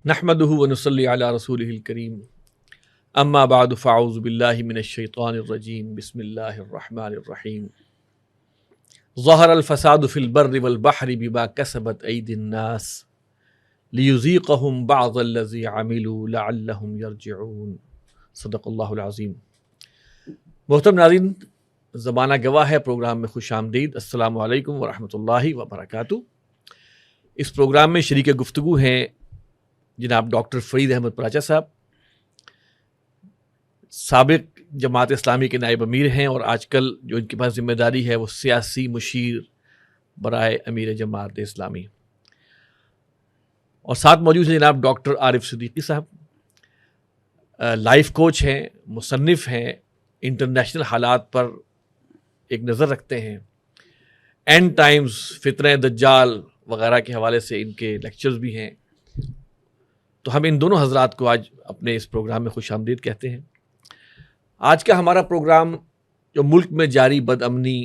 نحمده ونصلي على رسوله الكريم اما بعد فاعوذ بالله من الشيطان الرجيم بسم الله الرحمن الرحيم ظهر الفساد في البر والبحر بما كسبت أيدي الناس ليذيقهم بعض الذي عملوا لعلهم يرجعون صدق اللہ العظیم۔ محترم ناظرین، زمانہ گواہ ہے پروگرام میں خوش آمدید۔ السلام علیکم ورحمۃ اللہ وبرکاتہ۔ اس پروگرام میں شریک گفتگو ہیں جناب ڈاکٹر فرید احمد پراچا صاحب، سابق جماعت اسلامی کے نائب امیر ہیں اور آج کل جو ان کے پاس ذمہ داری ہے وہ سیاسی مشیر برائے امیر جماعت اسلامی، اور ساتھ موجود ہیں جناب ڈاکٹر عارف صدیقی صاحب، لائف کوچ ہیں، مصنف ہیں، انٹرنیشنل حالات پر ایک نظر رکھتے ہیں، اینڈ ٹائمز، فتنہ دجال وغیرہ کے حوالے سے ان کے لیکچرز بھی ہیں۔ تو ہم ان دونوں حضرات کو آج اپنے اس پروگرام میں خوش آمدید کہتے ہیں۔ آج کا ہمارا پروگرام جو ملک میں جاری بد امنی،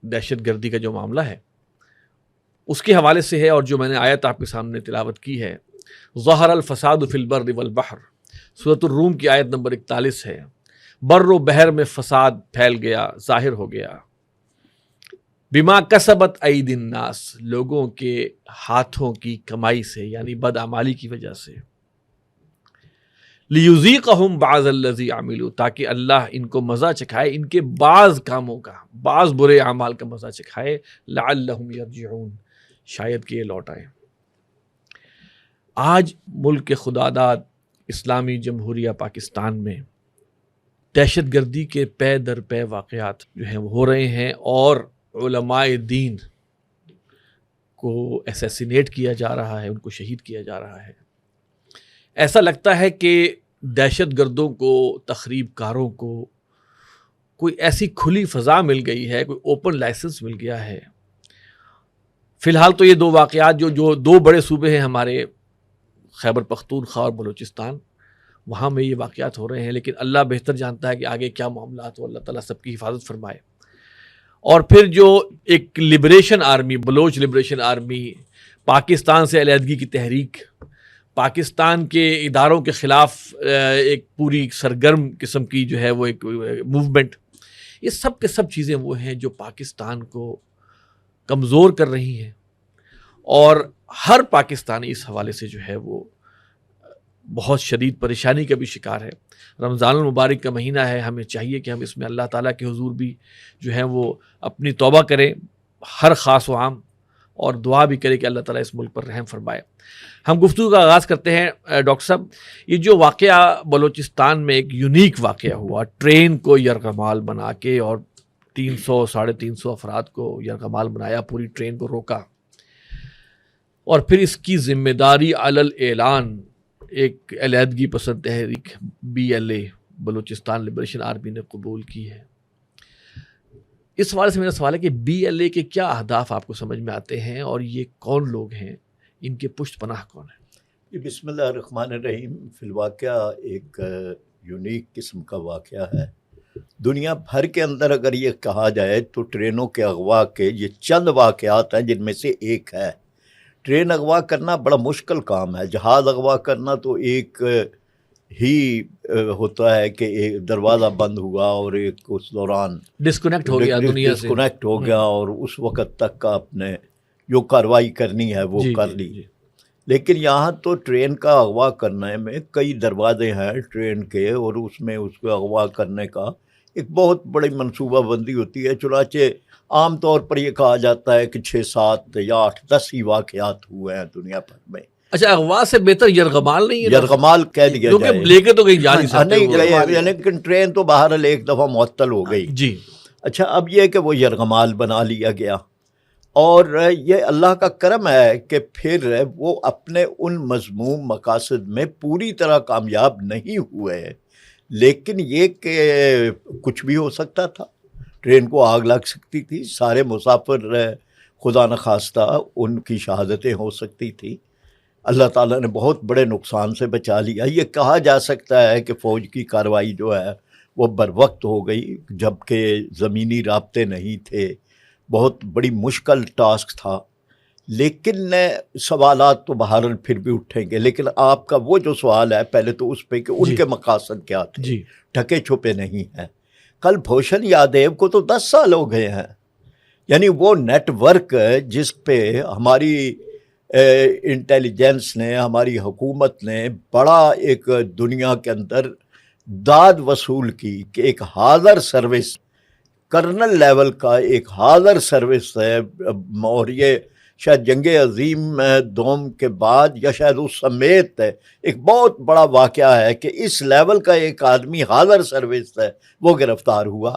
دہشت گردی کا جو معاملہ ہے اس کے حوالے سے ہے، اور جو میں نے آیت آپ کے سامنے تلاوت کی ہے، ظہر الفساد فی البر والبحر، سورۃ الروم کی آیت نمبر 41 ہے۔ بر و بحر میں فساد پھیل گیا، ظاہر ہو گیا، بما کسبت ایدی الناس، لوگوں کے ہاتھوں کی کمائی سے، یعنی بدعمالی کی وجہ سے، لیذیقہم بعض الذی عملوا، تاکہ اللہ ان کو مزہ چکھائے ان کے بعض کاموں کا، بعض برے اعمال کا مزہ چکھائے، لعلہم یرجعون، شاید کہ یہ لوٹ آئیں۔ آج ملک کے خداداد اسلامی جمہوریہ پاکستان میں دہشت گردی کے پے در پے واقعات جو ہیں وہ ہو رہے ہیں، اور علماء دین کو ایسیسینیٹ کیا جا رہا ہے، ان کو شہید کیا جا رہا ہے۔ ایسا لگتا ہے کہ دہشت گردوں کو، تخریب کاروں کو کوئی ایسی کھلی فضا مل گئی ہے، کوئی اوپن لائسنس مل گیا ہے۔ فی الحال تو یہ دو واقعات جو دو بڑے صوبے ہیں ہمارے، خیبر پختونخوا اور بلوچستان، وہاں میں یہ واقعات ہو رہے ہیں، لیکن اللہ بہتر جانتا ہے کہ آگے کیا معاملات ہو۔ اللہ تعالیٰ سب کی حفاظت فرمائے۔ اور پھر جو ایک liberation army, Baloch liberation army, Pakistan سے علیحدگی کی تحریک، پاکستان کے اداروں کے خلاف ایک پوری سرگرم قسم کی جو ہے وہ ایک موومنٹ، یہ سب کے سب چیزیں وہ ہیں جو پاکستان کو کمزور کر رہی ہیں، اور ہر پاکستانی اس حوالے سے جو ہے وہ بہت شدید پریشانی کا بھی شکار ہے۔ رمضان المبارک کا مہینہ ہے، ہمیں چاہیے کہ ہم اس میں اللہ تعالیٰ کے حضور بھی جو ہے وہ اپنی توبہ کریں، ہر خاص و عام، اور دعا بھی کریں کہ اللہ تعالیٰ اس ملک پر رحم فرمائے۔ ہم گفتگو کا آغاز کرتے ہیں ڈاکٹر صاحب، یہ جو واقعہ بلوچستان میں ایک یونیک واقعہ ہوا، ٹرین کو یرغمال بنا کے اور 300-350 افراد کو یرغمال بنایا، پوری ٹرین کو روکا، اور پھر اس کی ذمہ داری علی الاعلان ایک علیحدگی پسند تحریک BLA، بلوچستان لبریشن آرمی نے قبول کی ہے۔ اس حوالے سے میرا سوال ہے کہ BLA کے کیا اہداف آپ کو سمجھ میں آتے ہیں، اور یہ کون لوگ ہیں، ان کے پشت پناہ کون ہیں؟ بسم اللہ الرحمن الرحیم۔ فی الواقعہ ایک یونیک قسم کا واقعہ ہے۔ دنیا بھر کے اندر اگر یہ کہا جائے تو ٹرینوں کے اغوا کے یہ چند واقعات ہیں جن میں سے ایک ہے۔ ٹرین اغوا کرنا بڑا مشکل کام ہے، جہاز اغوا کرنا تو ایک ہی ہوتا ہے کہ ایک دروازہ بند ہوا اور ایک اس دوران ڈسکنیکٹ ہو گیا دنیا سے، ڈسکنیکٹ ہو گیا، اور اس وقت تک کا اپنے جو کارروائی کرنی ہے وہ کر لی۔ لیکن یہاں تو ٹرین کا اغوا کرنے میں کئی دروازے ہیں ٹرین کے، اور اس میں اس کو اغوا کرنے کا ایک بہت بڑی منصوبہ بندی ہوتی ہے۔ چنانچہ عام طور پر یہ کہا جاتا ہے کہ 6-7 یا 8-10 ہی واقعات ہوئے ہیں دنیا بھر میں۔ اچھا، اغوا سے بہتر یرغمال نہیں ہے؟ یرغمال کہہ دیا جائے، کیونکہ لے کے تو کہیں جا نہیں سکتے، نہیں گئے، لیکن ٹرین تو بہرحال ایک دفعہ معطل ہو گئی۔ جی اچھا، اب یہ کہ وہ یرغمال بنا لیا گیا، اور یہ اللہ کا کرم ہے کہ پھر وہ اپنے ان مذموم مقاصد میں پوری طرح کامیاب نہیں ہوئے، لیکن یہ کہ کچھ بھی ہو سکتا تھا، ٹرین کو آگ لگ سکتی تھی، سارے مسافر خدا نخواستہ ان کی شہادتیں ہو سکتی تھی۔ اللہ تعالیٰ نے بہت بڑے نقصان سے بچا لیا۔ یہ کہا جا سکتا ہے کہ فوج کی کارروائی جو ہے وہ بر وقت ہو گئی، جبکہ زمینی رابطے نہیں تھے، بہت بڑی مشکل ٹاسک تھا، لیکن سوالات تو بہرحال پھر بھی اٹھیں گے، لیکن آپ کا وہ جو سوال ہے پہلے تو اس پہ کہ ان کے مقاصد کیا تھے، جی ڈھکے چھپے نہیں ہیں۔ کل بھوشن یادیو کو تو 10 سال ہو گئے ہیں، یعنی وہ نیٹ ورک جس پہ ہماری انٹیلیجنس نے، ہماری حکومت نے بڑا ایک دنیا کے اندر داد وصول کی کہ ایک حاضر سروس، کرنل لیول کا ایک حاضر سروس ہے، اور یہ شاید جنگ عظیم دوم کے بعد یا شاید اس سمیت ایک بہت بڑا واقعہ ہے کہ اس لیول کا ایک آدمی حاضر سروس ہے وہ گرفتار ہوا۔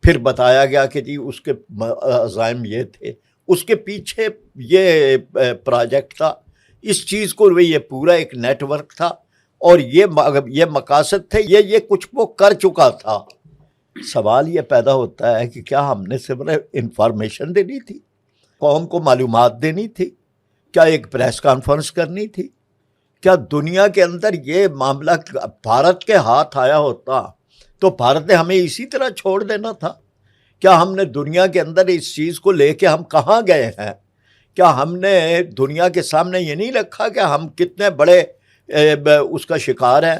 پھر بتایا گیا کہ جی اس کے عزائم یہ تھے، اس کے پیچھے یہ پروجیکٹ تھا، اس چیز کو یہ پورا ایک نیٹ ورک تھا، اور یہ مقاصد تھے، یہ کچھ وہ کر چکا تھا۔ سوال یہ پیدا ہوتا ہے کہ کیا ہم نے صرف انفارمیشن دینی تھی، قوم کو معلومات دینی تھی، کیا ایک پریس کانفرنس کرنی تھی؟ کیا دنیا کے اندر یہ معاملہ بھارت کے ہاتھ آیا ہوتا تو بھارت نے ہمیں اسی طرح چھوڑ دینا تھا؟ کیا ہم نے دنیا کے اندر اس چیز کو لے کے ہم کہاں گئے ہیں؟ کیا ہم نے دنیا کے سامنے یہ نہیں رکھا کہ ہم کتنے بڑے اس کا شکار ہیں؟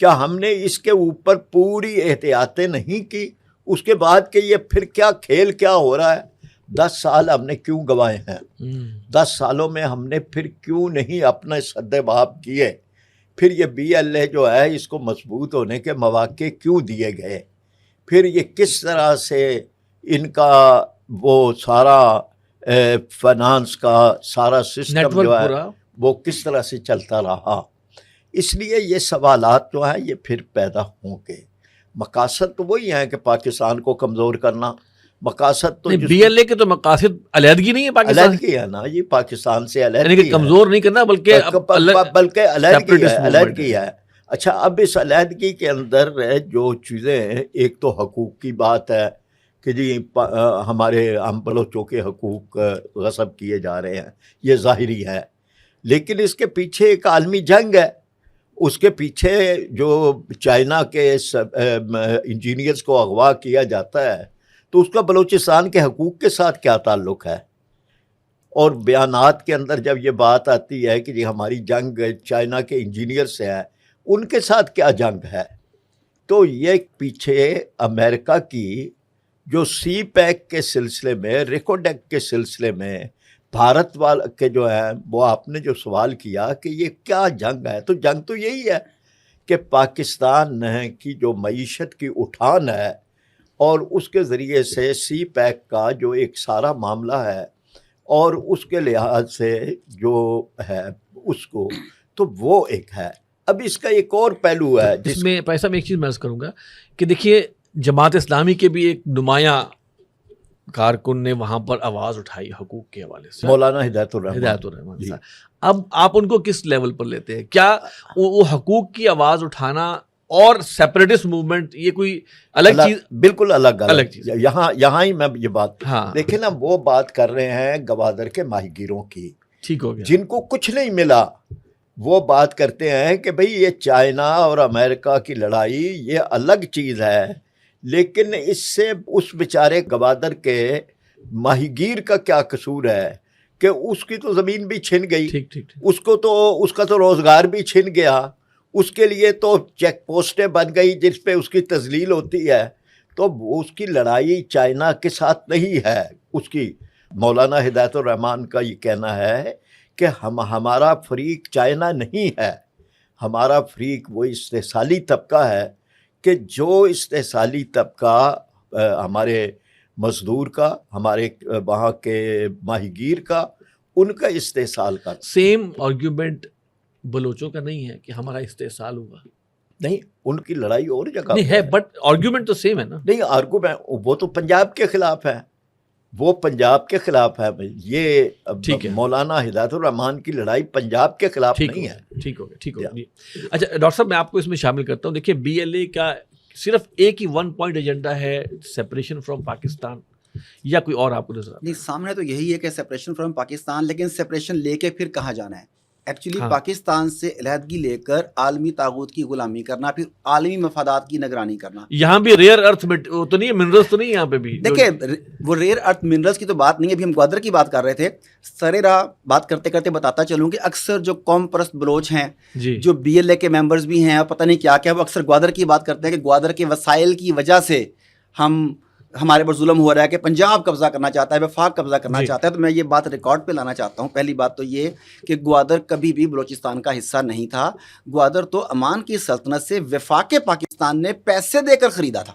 کیا ہم نے اس کے اوپر پوری احتیاطیں نہیں کی؟ اس کے بعد کہ یہ پھر کیا کھیل کیا ہو رہا ہے؟ 10 سال ہم نے کیوں گوائے ہیں؟ 10 سالوں میں ہم نے پھر کیوں نہیں اپنے سدباب کیے؟ پھر یہ BLA جو ہے اس کو مضبوط ہونے کے مواقع کیوں دیے گئے؟ پھر یہ کس طرح سے ان کا وہ سارا فائنانس کا سارا سسٹم جو ہے وہ کس طرح سے چلتا رہا؟ اس لیے یہ سوالات جو ہیں یہ پھر پیدا ہوں گے۔ مقاصد تو وہی ہیں کہ پاکستان کو کمزور کرنا، مقاصد تو BLA کے تو مقاصد علیحدگی نہیں ہے، پاکستان علیحدگی ہے نا، یہ پاکستان سے علیحدگی کمزور نہیں کرنا بلکہ علیحدگی ہے۔ اچھا، اب اس علیحدگی کے اندر جو چیزیں ہیں، ایک تو حقوق کی بات ہے کہ جی ہمارے ہم بلوچوں کے حقوق غصب کیے جا رہے ہیں، یہ ظاہری ہے، لیکن اس کے پیچھے ایک عالمی جنگ ہے، اس کے پیچھے جو چائنا کے انجینئرز کو اغوا کیا جاتا ہے تو اس کا بلوچستان کے حقوق کے ساتھ کیا تعلق ہے؟ اور بیانات کے اندر جب یہ بات آتی ہے کہ جی ہماری جنگ چائنا کے انجینئر سے ہے، ان کے ساتھ کیا جنگ ہے؟ تو یہ پیچھے امریکہ کی جو سی پیک کے سلسلے میں، ریکوڈیک کے سلسلے میں بھارت والے کے جو ہیں، وہ آپ نے جو سوال کیا کہ یہ کیا جنگ ہے، تو جنگ تو یہی ہے کہ پاکستان کی جو معیشت کی اٹھان ہے اور اس کے ذریعے سے سی پیک کا جو ایک سارا معاملہ ہے، اور اس کے لحاظ سے جو ہے اس کو، تو وہ ایک ہے۔ اب اس کا ایک اور پہلو ہے جس میں پیسہ میں ایک چیز محض کروں گا کہ دیکھیے جماعت اسلامی کے بھی ایک نمایاں کارکن نے وہاں پر آواز اٹھائی حقوق کے حوالے سے، مولانا ہدایت الرحمان صاحب۔ اب آپ ان کو کس لیول پر لیتے ہیں؟ کیا وہ حقوق کی آواز اٹھانا اور سیپریٹسٹ موومنٹ یہ کوئی الگ چیز؟ بالکل الگ چیز۔ یہاں ہی میں یہ بات دیکھیں نا، وہ بات کر رہے ہیں گوادر کے ماہی گیروں کی، ٹھیک ہو گیا، جن کو کچھ نہیں ملا، وہ بات کرتے ہیں کہ بھئی یہ چائنا اور امریکہ کی لڑائی یہ الگ چیز ہے، لیکن اس سے اس بیچارے گوادر کے ماہی گیر کا کیا قصور ہے کہ اس کی تو زمین بھی چھن گئی، اس کا تو روزگار بھی چھن گیا، اس کے لیے تو چیک پوسٹیں بن گئی جس پہ اس کی تذلیل ہوتی ہے۔ تو اس کی لڑائی چائنا کے ساتھ نہیں ہے، اس کی مولانا ہدایت الرحمان کا یہ کہنا ہے کہ ہمارا فریق چائنا نہیں ہے، ہمارا فریق وہ استحصالی طبقہ ہے کہ جو استحصالی طبقہ ہمارے مزدور کا، ہمارے وہاں کے ماہی گیر کا، ان کا استحصال کا۔ سیم آرگیومنٹ بلوچوں کا نہیں ہے کہ ہمارا استحصال ہوا، نہیں، ان کی لڑائی اور جگہ نہیں ہے، بٹ آرگیومنٹ تو سیم ہے نا۔ نہیں، آرگیومنٹ وہ تو پنجاب کے خلاف ہے، وہ پنجاب کے خلاف ہے، یہ مولانا ہدایت الرحمان کی لڑائی پنجاب کے خلاف نہیں ہے۔ ٹھیک ہو گیا جی۔ اچھا ڈاکٹر صاحب، میں آپ کو اس میں شامل کرتا ہوں۔ دیکھیے BLA کا صرف ایک ہی 1 پوائنٹ ایجنڈا ہے، سیپریشن فرام پاکستان، یا کوئی اور آپ کو نظر آتا ہے؟ نہیں، سامنے تو یہی ہے کہ سیپریشن فرام پاکستان، لیکن سیپریشن لے کے پھر کہاں جانا ہے؟ ایکچولی پاکستان سے علیحدگی لے کر عالمی طاغوت کی غلامی کرنا، پھر عالمی مفادات کی نگرانی کرنا. یہاں بھی ریئر ارتھ تو نہیں ہے، منرلس تو نہیں ہے یہاں پہ بھی. دیکھیں وہ ریئر ارتھ منرلس کی تو بات نہیں ہے، ابھی ہم گوادر کی بات کر رہے تھے. سرے راہ بات کرتے کرتے بتاتا چلوں کہ اکثر جو قوم پرست بلوچ ہیں جو بی ایل اے کے ممبرز بھی ہیں اور پتہ نہیں کیا کیا، وہ اکثر گوادر کی بات کرتے ہیں کہ گوادر کے وسائل کی وجہ سے ہمارے پر ظلم ہو رہا ہے، کہ پنجاب قبضہ کرنا چاہتا ہے، وفاق قبضہ کرنا چاہتا ہے. تو میں یہ بات ریکارڈ پہ لانا چاہتا ہوں. پہلی بات تو یہ کہ گوادر کبھی بھی بلوچستان کا حصہ نہیں تھا. گوادر تو امان کی سلطنت سے وفاق پاکستان نے پیسے دے کر خریدا تھا.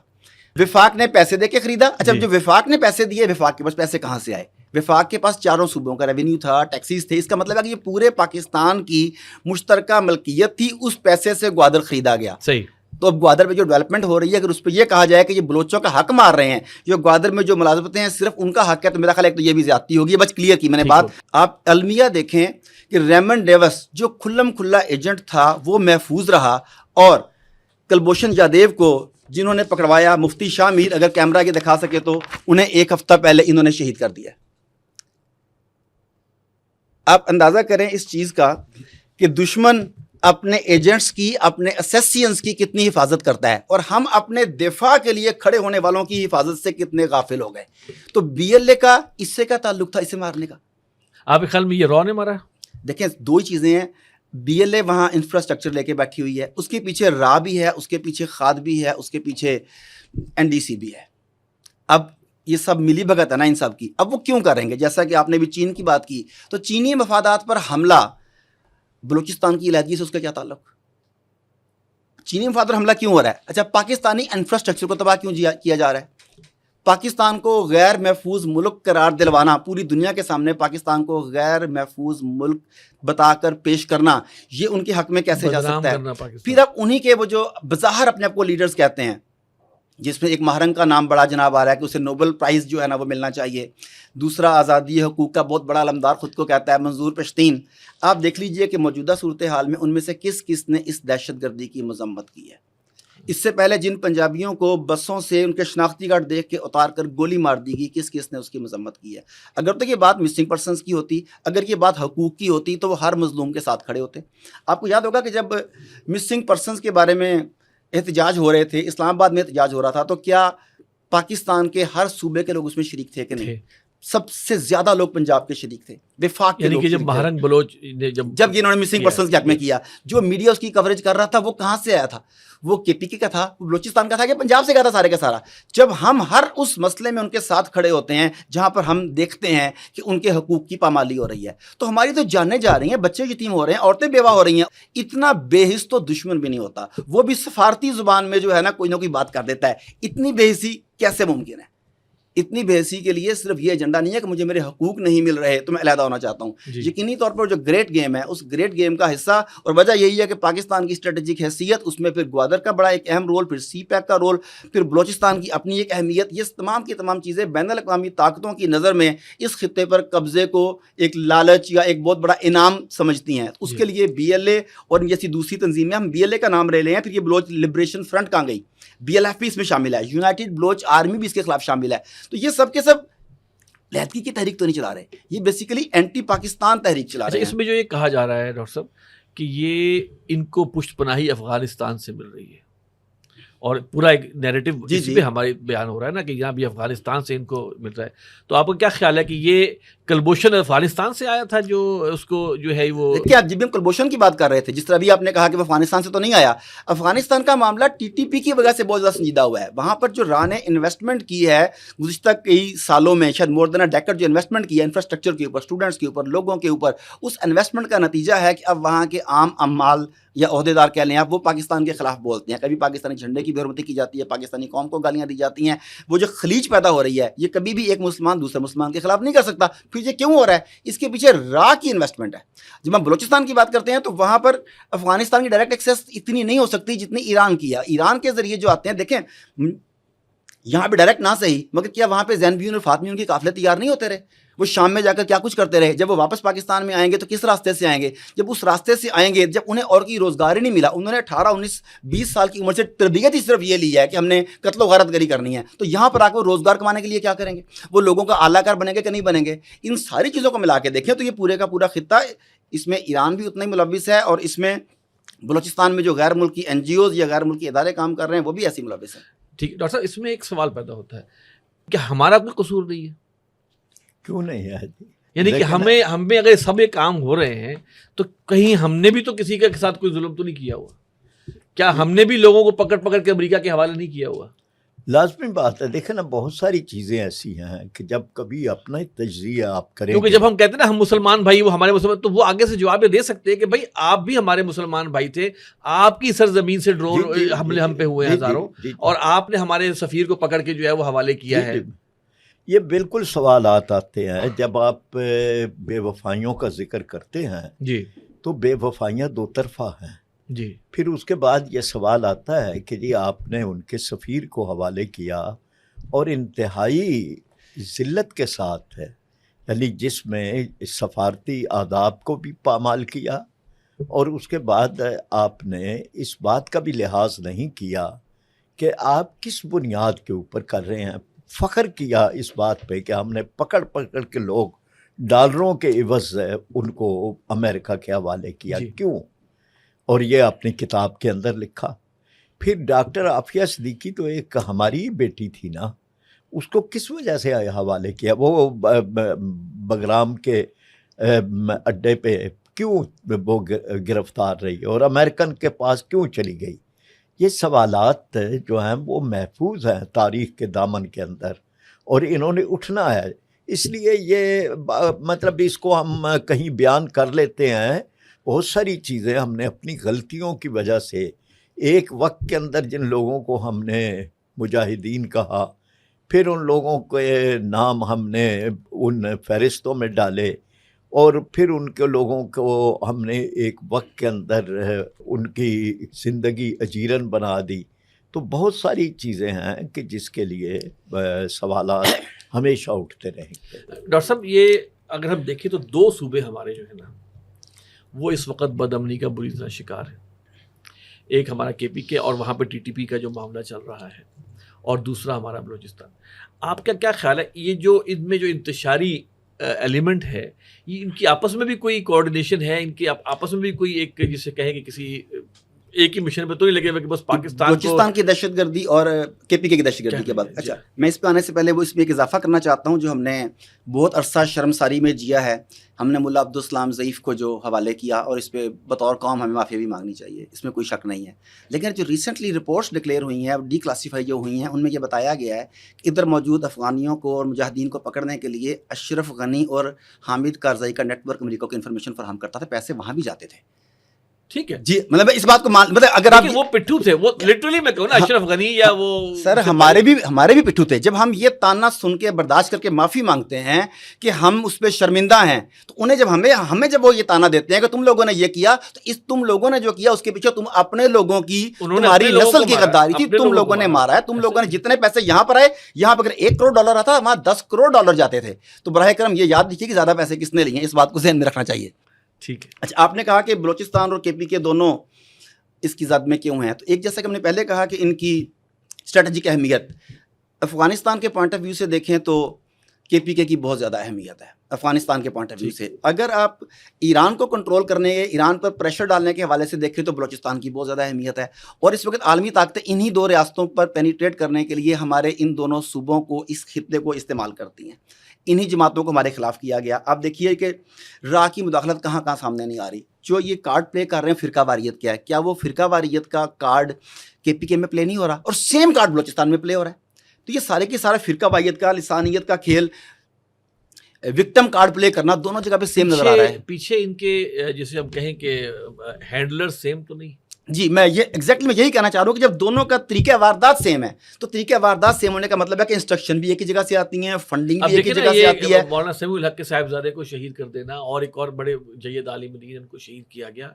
وفاق نے پیسے دے کے خریدا. اچھا جو وفاق نے پیسے دیے، وفاق کے پاس پیسے کہاں سے آئے؟ وفاق کے پاس چاروں صوبوں کا ریونیو تھا، ٹیکسیز تھے. اس کا مطلب ہے کہ یہ پورے پاکستان کی مشترکہ ملکیت تھی، اس پیسے سے گوادر خریدا گیا. صحیح. تو اب گوادر میں جو ڈیولپمنٹ ہو رہی ہے، اگر اس پہ یہ کہا جائے کہ یہ بلوچوں کا حق مار رہے ہیں، جو گوادر میں جو ملازمتیں ہیں صرف ان کا حق ہے، تو میرا خیال ہے تو یہ بھی زیادتی ہوگی. بس کلیئر کی میں نے بات. آپ المیہ دیکھیں کہ ریمنڈ ڈیوس جو کھلم کھلا ایجنٹ تھا وہ محفوظ رہا، اور کلبھوشن یادیو کو جنہوں نے پکڑوایا، مفتی شاہ میر اگر کیمرہ کے دکھا سکے تو انہیں ایک ہفتہ پہلے انہوں نے شہید کر دیا. آپ اندازہ کریں اس چیز کا کہ دشمن اپنے ایجنٹس کی، اپنے اسیسینز کی کتنی حفاظت کرتا ہے، اور ہم اپنے دفاع کے لیے کھڑے ہونے والوں کی حفاظت سے کتنے غافل ہو گئے. تو بی ایل اے کا اس سے کیا تعلق تھا اسے مارنے کا؟ آپ کے خیال میں یہ رو نے مارا؟ دیکھیں دو ہی چیزیں ہیں. بی ایل اے وہاں انفراسٹرکچر لے کے بیٹھی ہوئی ہے، اس کے پیچھے را بھی ہے، اس کے پیچھے خاد بھی ہے، اس کے پیچھے این ڈی سی بھی ہے. اب یہ سب ملی بھگت ہے نا ان سب کی. اب وہ کیوں کریں گے؟ جیسا کہ آپ نے بھی چین کی بات کی، تو چینی مفادات پر حملہ بلوچستان کی علیحدگی سے اس کا کیا تعلق؟ چینی مفاد پر حملہ کیوں ہو رہا ہے؟ اچھا پاکستانی انفراسٹرکچر کو تباہ کیوں کیا جا رہا ہے؟ پاکستان کو غیر محفوظ ملک قرار دلوانا، پوری دنیا کے سامنے پاکستان کو غیر محفوظ ملک بتا کر پیش کرنا، یہ ان کے حق میں کیسے جا سکتا ہے؟ پھر اب انہی کے وہ جو بظاہر اپنے آپ کو لیڈرز کہتے ہیں، جس میں ایک مہرنگ کا نام بڑا جناب آ رہا ہے کہ اسے نوبل پرائز جو ہے نا وہ ملنا چاہیے. دوسرا آزادی حقوق کا بہت بڑا علمدار خود کو کہتا ہے منظور پشتین. آپ دیکھ لیجئے کہ موجودہ صورتحال میں ان میں سے کس کس نے اس دہشت گردی کی مذمت کی ہے. اس سے پہلے جن پنجابیوں کو بسوں سے ان کے شناختی کارڈ دیکھ کے اتار کر گولی مار دی گئی، کس کس نے اس کی مذمت کی ہے؟ اگر تو یہ بات مسنگ پرسنز کی ہوتی، اگر یہ بات حقوق کی ہوتی، تو وہ ہر مظلوم کے ساتھ کھڑے ہوتے. آپ کو یاد ہوگا کہ جب مسنگ پرسنز کے بارے میں احتجاج ہو رہے تھے، اسلام آباد میں احتجاج ہو رہا تھا، تو کیا پاکستان کے ہر صوبے کے لوگ اس میں شریک تھے کہ نہیں؟ سب سے زیادہ لوگ پنجاب کے شریک تھے، وفاق کے لوگ. جب مہرنگ بلوچ نے جب انہوں نے مسنگ پرسنز کے حق میں کیا، جو میڈیا اس کی کوریج کر رہا تھا وہ کہاں سے آیا تھا؟ وہ کے پی کے کا تھا، وہ بلوچستان کا تھا کہ پنجاب سے کا تھا سارے کا سارا؟ جب ہم ہر اس مسئلے میں ان کے ساتھ کھڑے ہوتے ہیں جہاں پر ہم دیکھتے ہیں کہ ان کے حقوق کی پامالی ہو رہی ہے، تو ہماری تو جانیں جا رہی ہیں، بچے یتیم ہو رہے ہیں، عورتیں بیوہ ہو رہی ہیں. اتنا بے حس تو دشمن بھی نہیں ہوتا، وہ بھی سفارتی زبان میں جو ہے نا کوئی نہ کوئی بات کر دیتا ہے. اتنی بے حسی کیسے ممکن ہے؟ اتنی بے حسی کے لیے صرف یہ ایجنڈا نہیں ہے کہ مجھے میرے حقوق نہیں مل رہے تو میں علیحدہ ہونا چاہتا ہوں. یقینی طور پر جو گریٹ گیم ہے، اس گریٹ گیم کا حصہ اور وجہ یہی ہے کہ پاکستان کی اسٹریٹجک حیثیت، اس میں پھر گوادر کا بڑا ایک اہم رول، پھر سی پیک کا رول، پھر بلوچستان کی اپنی ایک اہمیت، یہ تمام کی تمام چیزیں بین الاقوامی طاقتوں کی نظر میں اس خطے پر قبضے کو ایک لالچ یا ایک بہت بڑا انعام سمجھتی ہیں. اس کے لیے بی ایل اے اور جیسی دوسری تنظیمیں، ہم بی ایل اے کا نام لے لیں، پھر یہ بلوچ لبریشن فرنٹ کہاں گئی، بی ایل ایف بھی اس میں شامل ہے، یونائٹڈ بلوچ آرمی بھی اس کے خلاف شامل ہے. تو یہ سب کے سب علیحدگی کی تحریک تو نہیں چلا رہے، یہ بیسیکلی اینٹی پاکستان تحریک چلا رہے ہیں. اس میں جو یہ کہا جا رہا ہے ڈاکٹر صاحب کہ یہ ان کو پشت پناہی افغانستان سے مل رہی ہے، اور پورا ایک نیریٹو اس پہ ہمارے بیان ہو رہا ہے نا کہ یہاں بھی افغانستان سے ان کو مل رہا ہے. تو آپ کو کیا خیال ہے کہ یہ کلبھوشن افغانستان سے آیا تھا جو اس کو جو ہے وہ کیا جب بھی ہم کلبھوشن کی بات کر رہے تھے، جس طرح بھی آپ نے کہا کہ وہ افغانستان سے تو نہیں آیا، افغانستان کا معاملہ ٹی ٹی پی کی وجہ سے بہت زیادہ سنجیدہ ہوا ہے. وہاں پر جو را نے انویسٹمنٹ کی ہے گزشتہ کئی سالوں میں، شاید مور دین اے ڈیکیڈ جو انویسٹمنٹ کی ہے انفراسٹرکچر کے اوپر، اسٹوڈنٹس کے اوپر، لوگوں کے اوپر، اس انویسٹمنٹ کا نتیجہ ہے کہ اب وہاں کے عام عمال یا عہدیدار کہہ لیں آپ، وہ پاکستان کے خلاف بولتے ہیں. کبھی پاکستانی جھنڈے کی بے حرمتی کی جاتی ہے، پاکستانی قوم کو گالیاں دی جاتی ہیں. وہ جو خلیج پیدا ہو رہی ہے، یہ کبھی بھی ایک مسلمان دوسرے مسلمان کے خلاف نہیں کر سکتا. پھر یہ کیوں ہو رہا ہے؟ اس کے پیچھے را کی انویسٹمنٹ ہے. جب ہم بلوچستان کی بات کرتے ہیں تو وہاں پر افغانستان کی ڈائریکٹ ایکسیس اتنی نہیں ہو سکتی جتنی ایران کی ہے. ایران کے ذریعے جو آتے ہیں، دیکھیں یہاں پہ ڈائریکٹ نہ صحیح، مگر کیا وہاں پہ زینبیون اور فاطمیون کی قافلے تیار نہیں ہوتے رہے؟ وہ شام میں جا کر کیا کچھ کرتے رہے؟ جب وہ واپس پاکستان میں آئیں گے تو کس راستے سے آئیں گے؟ جب اس راستے سے آئیں گے، جب انہیں اور کوئی روزگار ہی نہیں ملا، انہوں نے 18 19 20 سال کی عمر سے تربیت ہی صرف یہ لی ہے کہ ہم نے قتل و غارت گری کرنی ہے، تو یہاں پر آ کر روزگار کمانے کے لیے کیا کریں گے؟ وہ لوگوں کا اعلیٰ کار بنیں گے کہ نہیں بنیں گے؟ ان ساری چیزوں کو ملا کے دیکھیں تو یہ پورے کا پورا خطہ، اس میں ایران بھی اتنا ہی ملوث ہے، اور اس میں بلوچستان میں جو غیر ملکی NGOز یا غیر ملکی ادارے کام کر رہے ہیں وہ بھی ایسی ملوث ہیں۔ ٹھیک ہے ڈاکٹر صاحب، اس میں ایک سوال پیدا ہوتا ہے کہ ہمارا کوئی قصور نہیں ہے؟ کیوں نہیں ہے جی؟ یعنی کہ ہمیں اگر سب یہ کام ہو رہے ہیں تو کہیں ہم نے بھی تو کسی کے ساتھ کوئی ظلم تو نہیں کیا ہوا؟ کیا ہم نے بھی لوگوں کو پکڑ پکڑ کے امریکہ کے حوالے نہیں کیا ہوا؟ لازمی بات ہے، دیکھیں نا بہت ساری چیزیں ایسی ہیں کہ جب کبھی اپنا تجزیہ آپ کریں کیونکہ جب ہم کہتے ہیں نا ہم مسلمان بھائی، وہ ہمارے مسلمان، تو وہ آگے سے جواب دے سکتے ہیں کہ بھائی آپ بھی ہمارے مسلمان بھائی تھے، آپ کی سرزمین سے ڈرون حملے ہم پہ ہوئے ہزاروں، اور آپ نے ہمارے سفیر کو پکڑ کے جو ہے وہ حوالے کیا ہے۔ یہ بالکل سوالات آتے ہیں جب آپ بے وفائیوں کا ذکر کرتے ہیں جی تو بے وفائیاں دو طرفہ ہیں جی، پھر اس کے بعد یہ سوال آتا ہے کہ جی آپ نے ان کے سفیر کو حوالے کیا اور انتہائی ذلت کے ساتھ ہے، یعنی جس میں سفارتی آداب کو بھی پامال کیا، اور اس کے بعد آپ نے اس بات کا بھی لحاظ نہیں کیا کہ آپ کس بنیاد کے اوپر کر رہے ہیں۔ فخر کیا اس بات پہ کہ ہم نے پکڑ پکڑ کے لوگ ڈالروں کے عوض ان کو امریکہ کے حوالے کیا، جی۔ کیوں؟ اور یہ اپنی کتاب کے اندر لکھا۔ پھر ڈاکٹر عافیہ صدیقی تو ایک ہماری بیٹی تھی نا، اس کو کس وجہ سے حوالے کیا؟ وہ بگرام کے اڈے پہ کیوں وہ گرفتار رہی اور امریکن کے پاس کیوں چلی گئی؟ یہ سوالات جو ہیں وہ محفوظ ہیں تاریخ کے دامن کے اندر، اور انہوں نے اٹھنا ہے۔ اس لیے یہ مطلب اس کو ہم کہیں بیان کر لیتے ہیں، بہت ساری چیزیں ہم نے اپنی غلطیوں کی وجہ سے ایک وقت کے اندر جن لوگوں کو ہم نے مجاہدین کہا، پھر ان لوگوں کے نام ہم نے ان فہرستوں میں ڈالے، اور پھر ان کے لوگوں کو ہم نے ایک وقت کے اندر ان کی زندگی اجیرن بنا دی۔ تو بہت ساری چیزیں ہیں کہ جس کے لیے سوالات ہمیشہ اٹھتے رہیں گے۔ ڈاکٹر صاحب، یہ اگر ہم دیکھیں تو دو صوبے ہمارے جو ہے نا وہ اس وقت بدامنی کا بری طرح شکار ہے۔ ایک ہمارا KPK اور وہاں پہ TTP کا جو معاملہ چل رہا ہے، اور دوسرا ہمارا بلوچستان۔ آپ کا کیا خیال ہے، یہ جو ان میں جو انتشاری ایلیمنٹ ہے، یہ ان کی آپس میں بھی کوئی کوآرڈینیشن ہے؟ ان کی آپس میں بھی کوئی ایک جسے کہیں کہ کسی ایک ہی مشن پہ تو نہیں لگے ہوئے کہ بس بلوچستان کی دہشت گردی اور KPK کی دہشت گردی کے بعد؟ اچھا، میں اس پہ آنے سے پہلے وہ اس میں ایک اضافہ کرنا چاہتا ہوں جو ہم نے بہت عرصہ شرمساری میں جیا ہے۔ ہم نے ملا عبدالسلام ضعیف کو جو حوالے کیا، اور اس پہ بطور قوم ہمیں معافی بھی مانگنی چاہیے، اس میں کوئی شک نہیں ہے۔ لیکن جو ریسنٹلی رپورٹس ڈکلیئر ہوئی ہیں، ڈی کلاسیفائی جو ہوئی ہیں، ان میں یہ بتایا گیا ہے کہ ادھر موجود افغانیوں کو اور مجاہدین کو پکڑنے کے لیے اشرف غنی اور حامد کارزائی کا نیٹ ورک امریکہ کو انفارمیشن فراہم کرتا تھا، پیسے وہاں بھی جاتے تھے۔ ٹھیک ہے جی، مطلب اس بات کو مطلب اگر آپ وہ پٹھو تھے، وہ لٹرلی میں کہوں نا اشرف غنی یا وہ سر ہمارے بھی پٹھو تھے۔ جب ہم یہ تانا سن کے برداشت کر کے معافی مانگتے ہیں کہ ہم اس پہ شرمندہ ہیں، تو انہیں جب ہمیں جب وہ یہ تانا دیتے ہیں کہ تم لوگوں نے یہ کیا، تو تم لوگوں نے جو کیا اس کے پیچھے تم اپنے لوگوں کی، تمہاری نسل کی غداری تھی، تم لوگوں نے مارا ہے۔ تم لوگوں نے جتنے پیسے یہاں پر آئے، یہاں پر اگر $1 کروڑ آتا، وہاں $10 کروڑ جاتے تھے۔ تو براہ کرم یہ یاد رکھیے کہ زیادہ پیسے کس نے لیے ہیں، اس بات کو ذہن میں رکھنا چاہیے۔ ٹھیک ہے۔ اچھا، آپ نے کہا کہ بلوچستان اور KPK دونوں اس کی زد میں کیوں ہیں، تو ایک جیسا کہ ہم نے پہلے کہا کہ ان کی اسٹریٹجک اہمیت افغانستان کے پوائنٹ آف ویو سے دیکھیں تو KPK کی بہت زیادہ اہمیت ہے افغانستان کے پوائنٹ آف ویو سے۔ اگر آپ ایران کو کنٹرول کرنے، ایران پر پریشر ڈالنے کے حوالے سے دیکھیں تو بلوچستان کی بہت زیادہ اہمیت ہے، اور اس وقت عالمی طاقتیں انہی دو ریاستوں پر پینیٹریٹ کرنے کے لیے ہمارے ان دونوں صوبوں کو، اس خطے کو استعمال کرتی ہیں۔ انہی جماعتوں کو ہمارے خلاف کیا گیا۔ آپ دیکھیے کہ راہ کی مداخلت کہاں کہاں سامنے نہیں آ رہی۔ جو یہ کارڈ پلے کر رہے ہیں فرقہ واریت کیا ہے، کیا وہ فرقہ واریت کا کارڈ KPK میں پلے نہیں ہو رہا، اور سیم کارڈ بلوچستان میں پلے ہو رہا ہے؟ تو یہ سارے کے سارے فرقہ واریت کا، لسانیت کا کھیل، وکٹم کارڈ پلے کرنا دونوں جگہ پہ سیم نظر آ رہا ہے۔ پیچھے ان کے جسے ہم کہیں کہ ہینڈلر سیم تو نہیں؟ جی میں یہ ایگزیکٹلی میں یہی کہنا چاہ رہا ہوں کہ جب دونوں کا طریقہ واردات سیم ہے تو طریقہ واردات سیم ہونے کا مطلب ہے کہ انسٹرکشن بھی ایک ہی جگہ سے آتی ہیں, فنڈنگ بھی ایک ہی جگہ سے آتی ہے. مولانا سمیع الحق کے صاحبزادے کو شہید کر دینا اور ایک اور بڑے جید عالم دین ان کو شہید کیا گیا,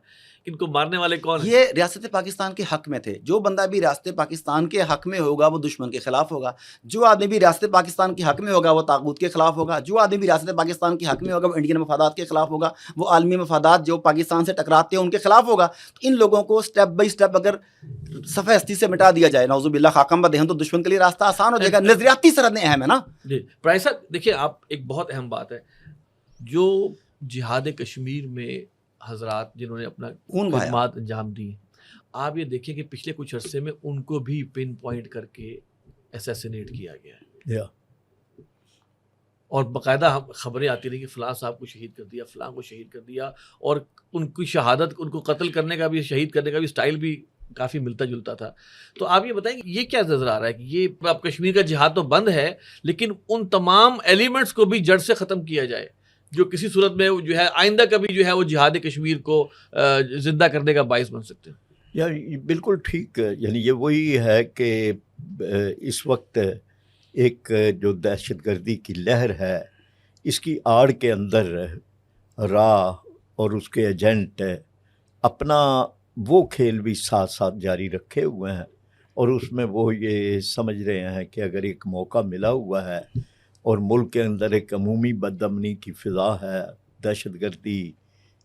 ان کو مارنے والے کون ہیں؟ یہ ریاست پاکستان کے حق میں تھے. جو بندہ بھی ریاست پاکستان کے حق میں ہوگا وہ دشمن کے خلاف ہوگا, جو آدمی بھی ریاست پاکستان کے حق میں ہوگا وہ طاغوت کے خلاف ہوگا, جو آدمی بھی ریاست پاکستان کے حق میں ہوگا وہ انڈین مفادات کے خلاف ہوگا, وہ عالمی مفادات جو پاکستان سے ٹکراتے ہیں ان کے خلاف ہوگا. تو ان لوگوں کو سٹیپ بائی سٹیپ اگر صفحہ ہستی سے مٹا دیا جائے نعوذ باللہ خاکم بدہن, تو دشمن کے لیے راستہ آسان ہو جائے گا. نظریاتی سرحدیں اہم ہے نا. جی پرائز صاحب دیکھیے, آپ ایک بہت اہم بات ہے, جو جہاد کشمیر میں حضرات جنہوں نے اپنا خدمات انجام دی, آپ یہ دیکھیں کہ پچھلے کچھ عرصے میں ان کو بھی پن پوائنٹ کر کے اسیسینیٹ کیا گیا ہے, اور باقاعدہ خبریں آتی رہی کہ فلاں صاحب کو شہید کر دیا, فلاں کو شہید کر دیا, اور ان کی شہادت, ان کو قتل کرنے کا بھی, شہید کرنے کا بھی سٹائل بھی کافی ملتا جلتا تھا. تو آپ یہ بتائیں کہ یہ کیا نظر آ رہا ہے کہ یہ اب کشمیر کا جہاد تو بند ہے لیکن ان تمام ایلیمنٹس کو بھی جڑ سے ختم کیا جائے جو کسی صورت میں جو ہے آئندہ کبھی جو ہے وہ جہاد کشمیر کو زندہ کرنے کا باعث بن سکتے ہیں؟ یعنی بالکل ٹھیک, یعنی یہ وہی ہے کہ اس وقت ایک جو دہشت گردی کی لہر ہے اس کی آڑ کے اندر راہ اور اس کے ایجنٹ اپنا وہ کھیل بھی ساتھ ساتھ جاری رکھے ہوئے ہیں, اور اس میں وہ یہ سمجھ رہے ہیں کہ اگر ایک موقع ملا ہوا ہے اور ملک کے اندر ایک عمومی بدامنی کی فضا ہے, دہشت گردی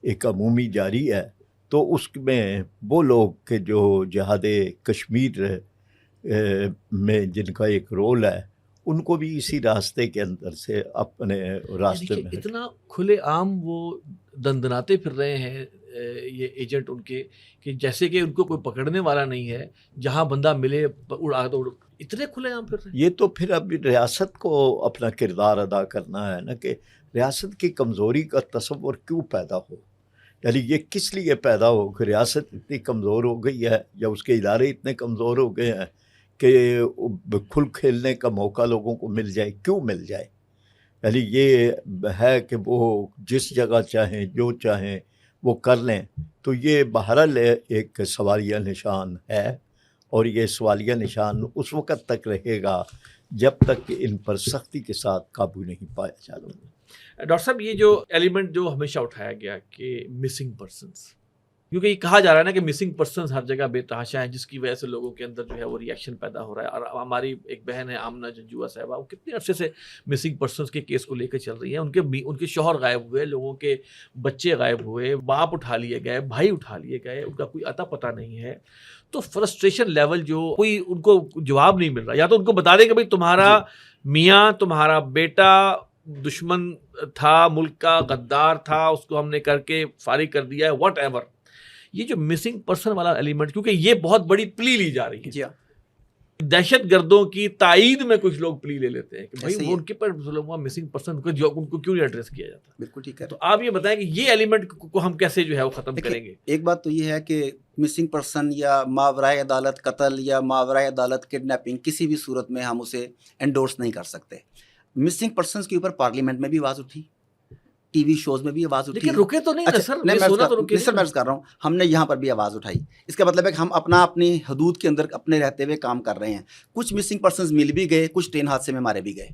ایک عمومی جاری ہے, تو اس میں وہ لوگ کہ جو جہاد کشمیر میں جن کا ایک رول ہے ان کو بھی اسی راستے کے اندر سے اپنے راستے میں اتنا کھلے عام وہ دندناتے پھر رہے ہیں یہ ایجنٹ ان کے کہ جیسے کہ ان کو کوئی پکڑنے والا نہیں ہے, جہاں بندہ ملے اڑا دو, اتنے کھلے عام پھر رہے ہیں. یہ تو پھر اب ریاست کو اپنا کردار ادا کرنا ہے نا کہ ریاست کی کمزوری کا تصور کیوں پیدا ہو, یعنی یہ کس لیے پیدا ہو کہ ریاست اتنی کمزور ہو گئی ہے یا اس کے ادارے اتنے کمزور ہو گئے ہیں کہ کھل کھیلنے کا موقع لوگوں کو مل جائے, کیوں مل جائے. یعنی یہ ہے کہ وہ جس جگہ چاہیں جو چاہیں وہ کر لیں, تو یہ بہرحال ایک سوالیہ نشان ہے, اور یہ سوالیہ نشان اس وقت تک رہے گا جب تک کہ ان پر سختی کے ساتھ قابو نہیں پایا جاتا. ڈاکٹر صاحب یہ جو ایلیمنٹ جو ہمیشہ اٹھایا گیا کہ مسنگ پرسنس, کیونکہ یہ کہا جا رہا ہے نا کہ مسنگ پرسنس ہر جگہ بے تحاشا ہیں, جس کی وجہ سے لوگوں کے اندر جو ہے وہ ریئیکشن پیدا ہو رہا ہے. اور ہماری ایک بہن ہے آمنہ جنجوعہ صاحبہ, وہ کتنے عرصے سے مسنگ پرسنس کے کیس کو لے کے چل رہی ہیں. ان کے شوہر غائب ہوئے, لوگوں کے بچے غائب ہوئے, باپ اٹھا لیے گئے, بھائی اٹھا لیے گئے, ان کا کوئی اتا پتہ نہیں ہے. تو فرسٹریشن لیول جو کوئی ان کو جواب نہیں مل رہا, یا تو ان کو بتا دیں کہ بھائی تمہارا میاں, تمہارا بیٹا دشمن تھا, ملک کا غدار تھا, اس کو ہم نے کر کے فارغ کر دیا ہے, واٹ ایور. یہ جو مسنگ پرسن والا ایلیمنٹ, کیونکہ یہ بہت بڑی پلی لی جا رہی ہے. جی دہشت گردوں کی تائید میں کچھ لوگ پلی لے لیتے ہیں کہ بھائی وہ ان کے پر ظلم ہوا, مسنگ پرسن ان کو کیوں نہیں ایڈریس کیا جاتا. بالکل ٹھیک ہے. تو آپ یہ بتائیں کہ یہ ایلیمنٹ کو ہم کیسے جو ہے وہ ختم کریں گے. ایک بات تو یہ ہے کہ مسنگ پرسن یا ماورائے عدالت قتل یا ماورائے عدالت کڈنیپنگ کسی بھی صورت میں ہم اسے انڈورس نہیں کر سکتے. مسنگ پرسنس کے اوپر پارلیمنٹ میں بھی آواز اٹھی, ٹی وی شوز میں بھی آواز اٹھی, لیکن رکے تو نہیں. میں کر رہا ہوں, ہم نے یہاں پر بھی آواز اٹھائی. اس کا مطلب ہے کہ ہم اپنی حدود کے اندر اپنے رہتے ہوئے کام کر رہے ہیں. کچھ مسنگ پرسنز مل بھی گئے, کچھ ٹرین حادثے میں مارے بھی گئے,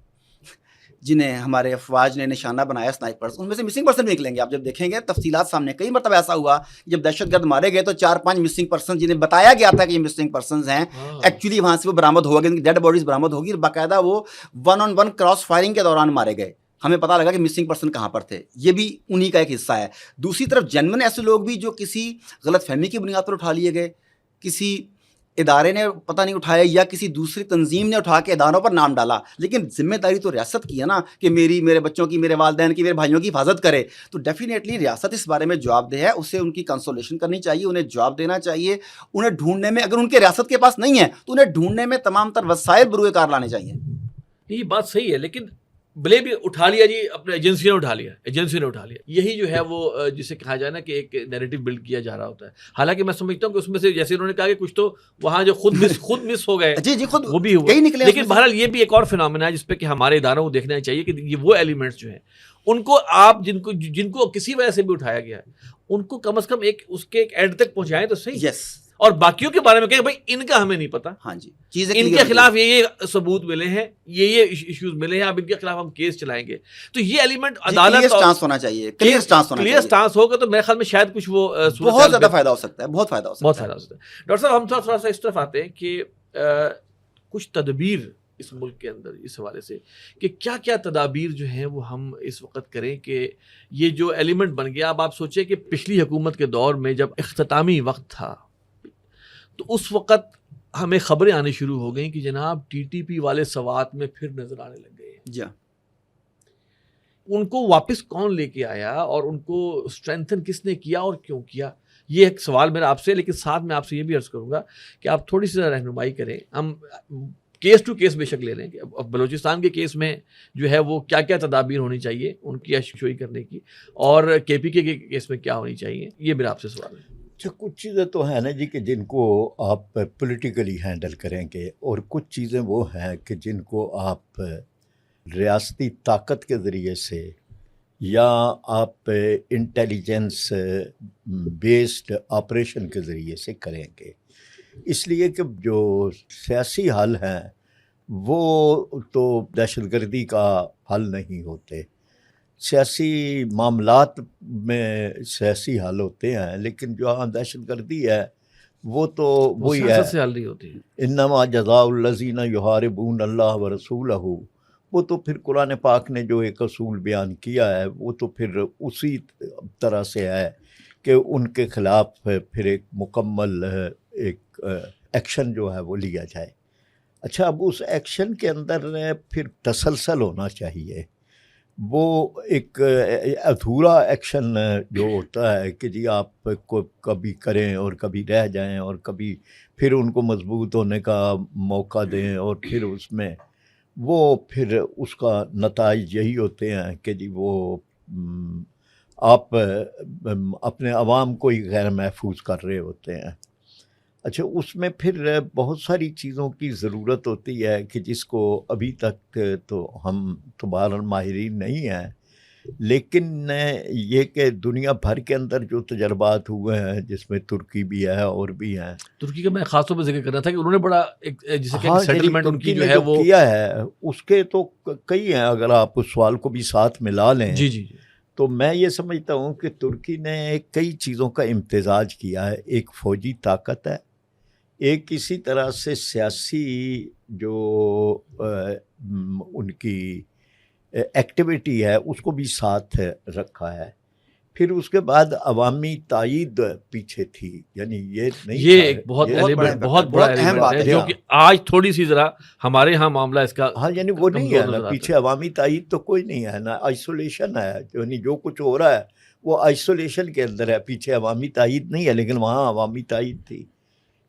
جنہیں ہمارے افواج نے نشانہ بنایا اسنائپرز, ان میں سے مسنگ پرسن بھی نکلیں گے. آپ جب دیکھیں گے تفصیلات سامنے, کئی مرتبہ ایسا ہوا جب دہشت گرد مارے گئے تو 4-5 مسنگ پرسن جنہیں بتایا گیا تھا کہ یہ مسنگ پرسنز ہیں, ایکچولی وہاں سے وہ برآمد ہو گئے, ڈیڈ باڈیز برآمد ہوگی, اور باقاعدہ وہ 1-on-1 کراس فائرنگ کے دوران مارے گئے. ہمیں پتہ لگا کہ مسنگ پرسن کہاں پر تھے. یہ بھی انہی کا ایک حصہ ہے. دوسری طرف جنون ایسے لوگ بھی جو کسی غلط فہمی کی بنیاد پر اٹھا لیے گئے, کسی ادارے نے پتہ نہیں اٹھایا یا کسی دوسری تنظیم نے اٹھا کے اداروں پر نام ڈالا, لیکن ذمہ داری تو ریاست کی ہے نا کہ میرے بچوں کی, میرے والدین کی, میرے بھائیوں کی حفاظت کرے. تو ڈیفینیٹلی ریاست اس بارے میں جواب دہ ہے, اسے ان کی کنسولیشن کرنی چاہیے, انہیں جواب دینا چاہیے. انہیں ڈھونڈنے میں, اگر ان کے ریاست کے پاس نہیں ہے تو انہیں ڈھونڈنے میں تمام تر وسائل بروئے کار لانے چاہیے. یہ بات صحیح ہے, لیکن بلے بھی اٹھا لیا جی, اپنے ایجنسی نے اٹھا لیا. یہی جو ہے وہ جسے کہا جائے نا کہ ایک نیریٹو بلڈ کیا جا رہا ہوتا ہے. حالانکہ میں سمجھتا ہوں کہ اس میں سے جیسے انہوں نے کہا کہ کچھ تو وہاں جو خود مس ہو گئے, جی خود وہ بھی ہوا. لیکن بہرحال یہ بھی ایک اور فینومینا ہے جس پہ کہ ہمارے اداروں کو دیکھنا چاہیے کہ یہ وہ ایلیمنٹس جو ہیں ان کو آپ جن کو کسی وجہ سے بھی اٹھایا گیا ہے, ان کو کم از کم اس کے ایک اینڈ تک پہنچائیں تو صحیح. یس, اور باقیوں کے بارے میں کہیں بھائی ان کا ہمیں نہیں پتا, ہاں جی, چیزیں ان کے خلاف یہ ثبوت ملے ہیں, یہ ایشوز ملے ہیں, اب ان کے خلاف ہم کیس چلائیں گے. تو یہ ایلیمنٹ عدالت سٹانس ہونا چاہیے, کلیئر سٹانس ہونا کلیئر چاہیے, سٹانس ہوگا تو میرے خیال میں شاید کچھ وہ بہت زیادہ فائدہ ہو سکتا ہے, بہت فائدہ ہو بہت سکتا فائدہ ہے. ہو سکتا ہے. ڈاکٹر صاحب ہم تھوڑا سا اس طرف آتے ہیں کہ کچھ تدبیر اس ملک کے اندر اس حوالے سے کہ کیا کیا تدابیر جو ہیں وہ ہم اس وقت کریں کہ یہ جو ایلیمنٹ بن گیا. اب آپ سوچیں کہ پچھلی حکومت کے دور میں جب اختتامی وقت تھا تو اس وقت ہمیں خبریں آنی شروع ہو گئیں کہ جناب ٹی ٹی پی والے سوات میں پھر نظر آنے لگ گئے ہیں. جی, ان کو واپس کون لے کے آیا اور ان کو اسٹرینتھن کس نے کیا اور کیوں کیا, یہ ایک سوال میرا آپ سے. لیکن ساتھ میں آپ سے یہ بھی عرض کروں گا کہ آپ تھوڑی سی رہنمائی کریں. ہم کیس ٹو کیس بے شک لے لیں کہ اب بلوچستان کے کیس میں جو ہے وہ کیا کیا تدابیر ہونی چاہیے ان کی اشوئی کرنے کی, اور کے پی کے کیس میں کیا ہونی چاہیے, یہ میرا آپ سے سوال ہے. اچھا, کچھ چیزیں تو ہیں نا جی کہ جن کو آپ پولیٹیکلی ہینڈل کریں گے, اور کچھ چیزیں وہ ہیں کہ جن کو آپ ریاستی طاقت کے ذریعے سے یا آپ انٹیلیجنس بیسڈ آپریشن کے ذریعے سے کریں گے. اس لیے کہ جو سیاسی حل ہیں وہ تو دہشت گردی کا حل نہیں ہوتے. سیاسی معاملات میں سیاسی حل ہوتے ہیں, لیکن جو دہشت گردی ہے وہ تو وہی ہے, سیاست سے حل نہیں ہوتی. انما جزاء الذین یحاربون اللہ ورسولہ, وہ تو پھر قرآن پاک نے جو ایک اصول بیان کیا ہے وہ تو پھر اسی طرح سے ہے کہ ان کے خلاف پھر ایک مکمل ایک ایکشن جو ہے وہ لیا جائے. اچھا, اب اس ایکشن کے اندر پھر تسلسل ہونا چاہیے. وہ ایک ادھورا ایکشن جو ہوتا ہے کہ جی آپ کو کبھی کریں اور کبھی رہ جائیں اور کبھی پھر ان کو مضبوط ہونے کا موقع دیں, اور پھر اس میں وہ پھر اس کا نتائج یہی ہوتے ہیں کہ جی وہ آپ اپنے عوام کو ہی غیر محفوظ کر رہے ہوتے ہیں. اچھا, اس میں پھر بہت ساری چیزوں کی ضرورت ہوتی ہے کہ جس کو ابھی تک تو ہم تو بہرحال ماہرین نہیں ہیں, لیکن یہ کہ دنیا بھر کے اندر جو تجربات ہوئے ہیں جس میں ترکی بھی ہے اور بھی ہیں. ترکی کا میں خاص طور پہ ذکر کرنا تھا کہ انہوں نے بڑا جسے کہ ہاں, سیٹلمنٹ ان کی ترکی جو نے ہے وہ کیا ہے اس کے تو کئی ہیں. اگر آپ اس سوال کو بھی ساتھ ملا لیں جی جی تو میں یہ سمجھتا ہوں کہ ترکی نے کئی چیزوں کا امتزاج کیا ہے. ایک فوجی طاقت ہے, ایک اسی طرح سے سیاسی جو ان کی ایکٹیویٹی ہے اس کو بھی ساتھ رکھا ہے. پھر اس کے بعد عوامی تائید پیچھے تھی, یعنی یہ نہیں یہ تھا, ایک بہت یہ ایلیمنٹ بہت بڑا اہم ایلیمنٹ بات ہے ہے. جو کہ آج تھوڑی سی ذرا ہمارے ہاں معاملہ اس کا ہاں, یعنی وہ نہیں ہے کمزور نا, نظر آتا پیچھے عوامی تائید تو کوئی نہیں ہے نا, آئسولیشن ہے. یعنی جو کچھ ہو رہا ہے وہ آئسولیشن کے اندر ہے, پیچھے عوامی تائید نہیں ہے, لیکن وہاں عوامی تائید تھی.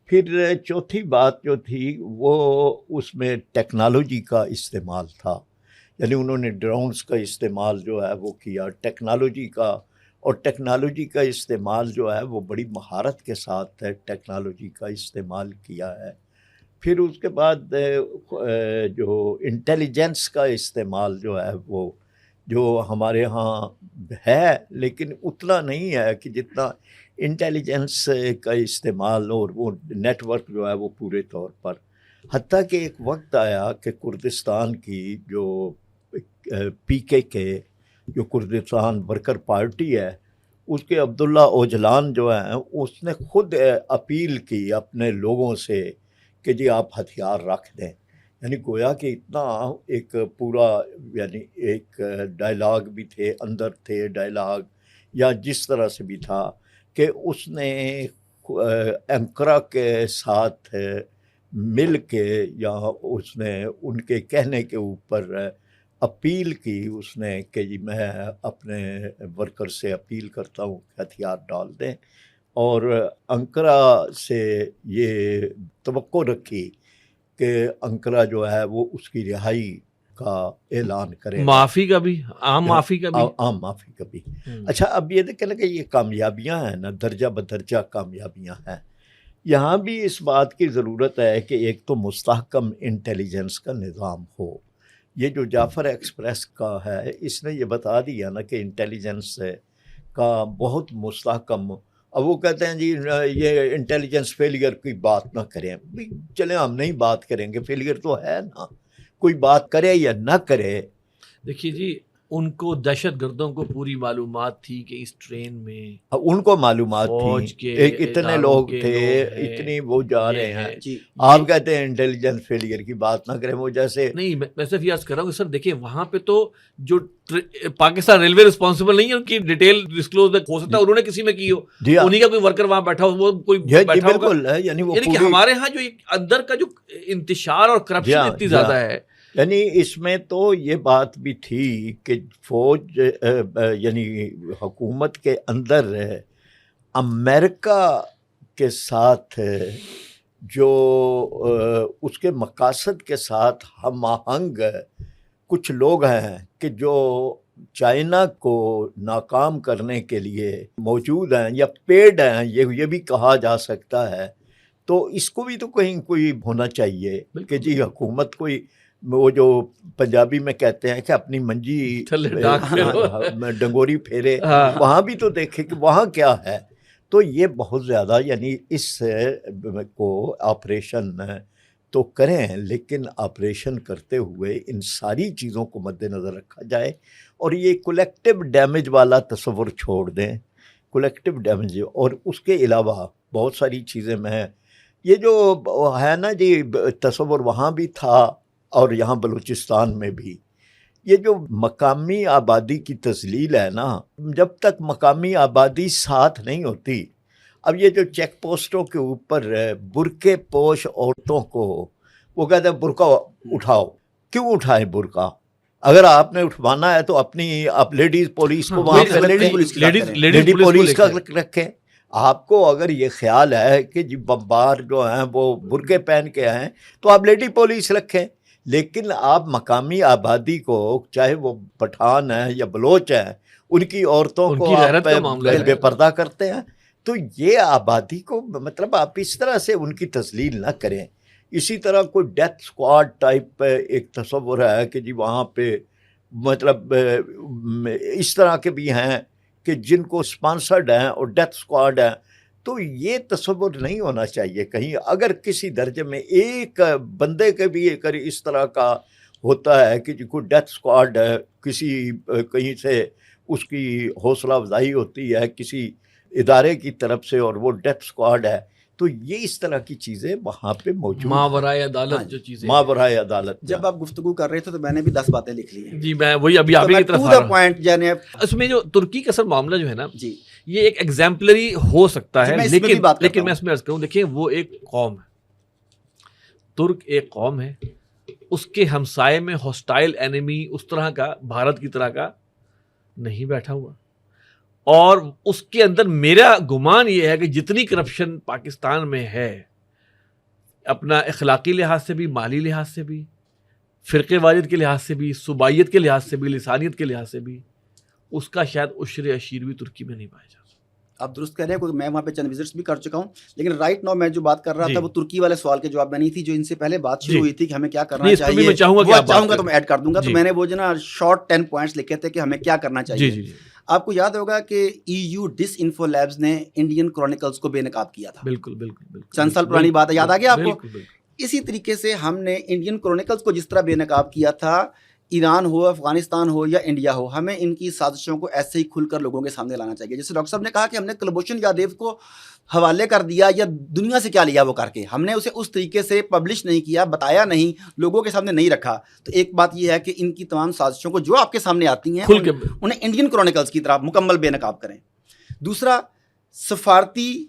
پھر چوتھی بات جو تھی وہ اس میں ٹیکنالوجی کا استعمال تھا. یعنی انہوں نے ڈرونز کا استعمال جو ہے وہ کیا, ٹیکنالوجی کا, اور ٹیکنالوجی کا استعمال جو ہے وہ بڑی مہارت کے ساتھ ٹیکنالوجی کا استعمال کیا ہے. پھر اس کے بعد جو انٹیلیجنس کا استعمال جو ہے وہ جو ہمارے ہاں ہے لیکن اتنا نہیں ہے کہ جتنا انٹیلیجنس کا استعمال, اور وہ نیٹ ورک جو ہے وہ پورے طور پر, حتیٰ کہ ایک وقت آیا کہ کردستان کی جو پی کے جو کردستان ورکر پارٹی ہے اس کے عبداللہ اوجلان جو ہیں اس نے خود اپیل کی اپنے لوگوں سے کہ جی آپ ہتھیار رکھ دیں. یعنی گویا کہ اتنا ایک پورا, یعنی ایک ڈائلاگ بھی تھے اندر تھے ڈائلاگ یا جس طرح سے بھی تھا کہ اس نے انقرہ کے ساتھ مل کے یا اس نے ان کے کہنے کے اوپر اپیل کی اس نے کہ جی میں اپنے ورکر سے اپیل کرتا ہوں کہ ہتھیار ڈال دیں, اور انقرہ سے یہ توقع رکھی کہ انقرہ جو ہے وہ اس کی رہائی کا اعلان کرے, معافی کا بھی, عام معافی کا بھی, عام معافی کا بھی. اچھا, اب یہ دیکھیں کہ یہ کامیابیاں ہیں نا, درجہ بدرجہ کامیابیاں ہیں. یہاں بھی اس بات کی ضرورت ہے کہ ایک تو مستحکم انٹیلیجنس کا نظام ہو. یہ جو جعفر ایکسپریس کا ہے اس نے یہ بتا دیا نا کہ انٹیلیجنس کا بہت مستحکم اب وہ کہتے ہیں جی یہ انٹیلیجنس فیلئر کی بات نہ کریں. چلیں ہم نہیں بات کریں گے, فیلئر تو ہے نا, کوئی بات کرے یا نہ کرے. دیکھیے جی, ان کو دہشت گردوں کو پوری معلومات تھی کہ اس ٹرین میں ان کو معلومات فوج تھی, کے اتنے اداروں لوگ کے تھے, لوگ ہیں, اتنی وہ جا یہ رہے ہے. ہیں. جی آپ کہتے ہیں انٹیلیجنس فیلئر کی بات نہ کریں, وہ جیسے نہیں, میں صرف یہ عرض کر رہا ہوں کہ سر دیکھیں وہاں پہ تو جو پاکستان ریلوے رسپانسبل نہیں ہے, ان کی ڈیٹیل ڈسکلوز ہو سکتا ہے انہوں نے کسی میں کی ہو, جی ہاں, انہی کا کوئی ورکر وہاں بیٹھا ہو, وہ کوئی جی بیٹھا ہوگا. بالکل ہے, یعنی وہ یعنی کہ پوری, ہمارے ہاں جو اندر کا جو انتشار اور جی کرپشن ہاں, اتنی جی ہاں, زیادہ ہے. یعنی اس میں تو یہ بات بھی تھی کہ فوج یعنی حکومت کے اندر امریکہ کے ساتھ جو اس کے مقاصد کے ساتھ ہم آہنگ کچھ لوگ ہیں کہ جو چائنا کو ناکام کرنے کے لیے موجود ہیں یا پیڈ ہیں, یہ بھی کہا جا سکتا ہے. تو اس کو بھی تو کہیں کوئی ہونا چاہیے کہ جی حکومت کوئی, وہ جو پنجابی میں کہتے ہیں کہ اپنی منجی ڈنگوری پھیرے, وہاں بھی تو دیکھے کہ وہاں کیا ہے. تو یہ بہت زیادہ, یعنی اس کو آپریشن تو کریں, لیکن آپریشن کرتے ہوئے ان ساری چیزوں کو مد نظر رکھا جائے اور یہ کولیکٹیو ڈیمیج والا تصور چھوڑ دیں. کولیکٹیو ڈیمیج, اور اس کے علاوہ بہت ساری چیزیں میں یہ جو ہے نا جی تصور وہاں بھی تھا اور یہاں بلوچستان میں بھی, یہ جو مقامی آبادی کی تذلیل ہے نا, جب تک مقامی آبادی ساتھ نہیں ہوتی. اب یہ جو چیک پوسٹوں کے اوپر برقعے پوش عورتوں کو وہ کہتے ہیں برقع اٹھاؤ, کیوں اٹھائیں برقع؟ اگر آپ نے اٹھوانا ہے تو اپنی آپ لیڈیز پولیس کو وہاں پہ لیڈی پولیس کا رکھیں. آپ کو اگر یہ خیال ہے کہ جی بمبار جو ہیں وہ برقعے پہن کے ہیں تو آپ لیڈی پولیس رکھیں, لیکن آپ مقامی آبادی کو, چاہے وہ پٹھان ہیں یا بلوچ ہیں, ان کی عورتوں کو آپ بے پردہ کرتے ہیں. تو یہ آبادی کو مطلب آپ اس طرح سے ان کی تذلیل نہ کریں. اسی طرح کوئی ڈیتھ اسکواڈ ٹائپ ایک تصور ہے کہ جی وہاں پہ مطلب اس طرح کے بھی ہیں کہ جن کو اسپانسرڈ ہیں اور ڈیتھ اسکواڈ ہیں. تو یہ تصور نہیں ہونا چاہیے کہیں. اگر کسی درجے میں ایک بندے کے بھی اگر اس طرح کا ہوتا ہے کہ کوئی ڈیتھ اسکواڈ ہے, کسی کہیں سے اس کی حوصلہ افزائی ہوتی ہے کسی ادارے کی طرف سے اور وہ ڈیتھ اسکواڈ ہے, تو یہ اس طرح کی چیزیں وہاں پہ موجود ہیں. ماورائے عدالت جو چیزیں, ماورائے عدالت. جب آپ گفتگو کر رہے تھے تو میں نے بھی 10 باتیں لکھ لی ہیں. جی میں وہی ابھی آپ کی طرف آ رہا پوائنٹ, یعنی اس میں جو ترکی کا سر معاملہ جو ہے نا, جی یہ ایک ایگزامپلری ہو سکتا ہے, لیکن میں اس میں عرض کروں, دیکھیں وہ ایک قوم ہے, ترک ایک قوم ہے, اس کے ہمسائے میں ہاسٹائل اینیمی اس طرح کا بھارت کی طرح کا نہیں بیٹھا ہوا, اور اس کے اندر میرا گمان یہ ہے کہ جتنی کرپشن پاکستان میں ہے, اپنا اخلاقی لحاظ سے بھی, مالی لحاظ سے بھی, فرقے واجد کے لحاظ سے بھی, صوبائیت کے لحاظ سے بھی, لسانیت کے لحاظ سے بھی, اس کا شاید عشر عشیر بھی ترکی میں نہیں پایا جاتا. آپ درست کہہ رہے ہیں, کیونکہ میں وہاں پہ چند وزٹس بھی کر چکا ہوں, لیکن رائٹ ناؤ میں جو بات کر رہا تھا وہ ترکی والے سوال کے جواب میں نہیں تھی, جو ان سے پہلے بات شروع ہوئی تھی کہ ہمیں کیا کرنا چاہیے. میں چاہوں گا تو میں ایڈ کر دوں گا. تو میں نے وہ جو نا شارٹ 10 پوائنٹس لکھے تھے کہ ہمیں کیا کرنا چاہیے. آپ کو یاد ہوگا کہ EU ڈس انفو لیبز نے انڈین کرونیکلز کو بے نقاب کیا تھا. بالکل چند سال پرانی بات ہے, یاد آ گیا آپ کو. اسی طریقے سے ہم نے انڈین کرونیکلز کو جس طرح بے نقاب کیا تھا, ایران ہو, افغانستان ہو یا انڈیا ہو, ہمیں ان کی سازشوں کو ایسے ہی کھل کر لوگوں کے سامنے لانا چاہیے. جیسے ڈاکٹر صاحب نے کہا کہ ہم نے کلبھوشن یادیو کو حوالے کر دیا یا دنیا سے کیا لیا وہ کر کے, ہم نے اسے اس طریقے سے پبلش نہیں کیا, بتایا نہیں, لوگوں کے سامنے نہیں رکھا. تو ایک بات یہ ہے کہ ان کی تمام سازشوں کو جو آپ کے سامنے آتی ہیں انہیں انڈین کرونیکلز کی طرح مکمل بے نقاب کریں. دوسرا, سفارتی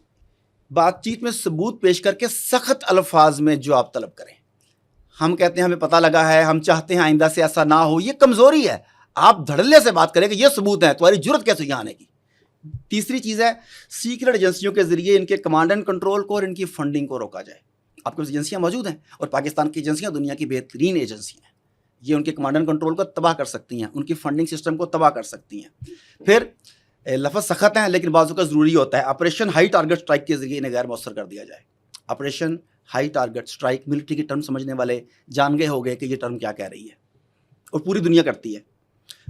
بات چیت میں ثبوت پیش کر کے سخت الفاظ میں جواب طلب کریں. ہم کہتے ہیں ہمیں پتہ لگا ہے, ہم چاہتے ہیں آئندہ سے ایسا نہ ہو, یہ کمزوری ہے. آپ دھڑلے سے بات کریں کہ یہ ثبوت ہے, تمہاری جرت کیسے یہاں آنے کی. تیسری چیز ہے, سیکرٹ ایجنسیوں کے ذریعے ان کے کمانڈ اینڈ کنٹرول کو اور ان کی فنڈنگ کو روکا جائے. آپ کے پاس ایجنسیاں موجود ہیں, اور پاکستان کی ایجنسیاں دنیا کی بہترین ایجنسیاں ہیں. یہ ان کے کمانڈ اینڈ کنٹرول کو تباہ کر سکتی ہیں, ان کی فنڈنگ سسٹم کو تباہ کر سکتی ہیں. پھر لفظ سخت ہیں لیکن بعض اوقات ضروری ہوتا ہے, آپریشن ہائی ٹارگٹ اسٹرائک کے ذریعے انہیں غیر مؤثر کر دیا جائے. Operation high target strike, military کی ٹرم سمجھنے والے جان گئے ہو گئے کہ یہ ٹرم کیا کہہ رہی ہے, اور پوری دنیا کرتی ہے.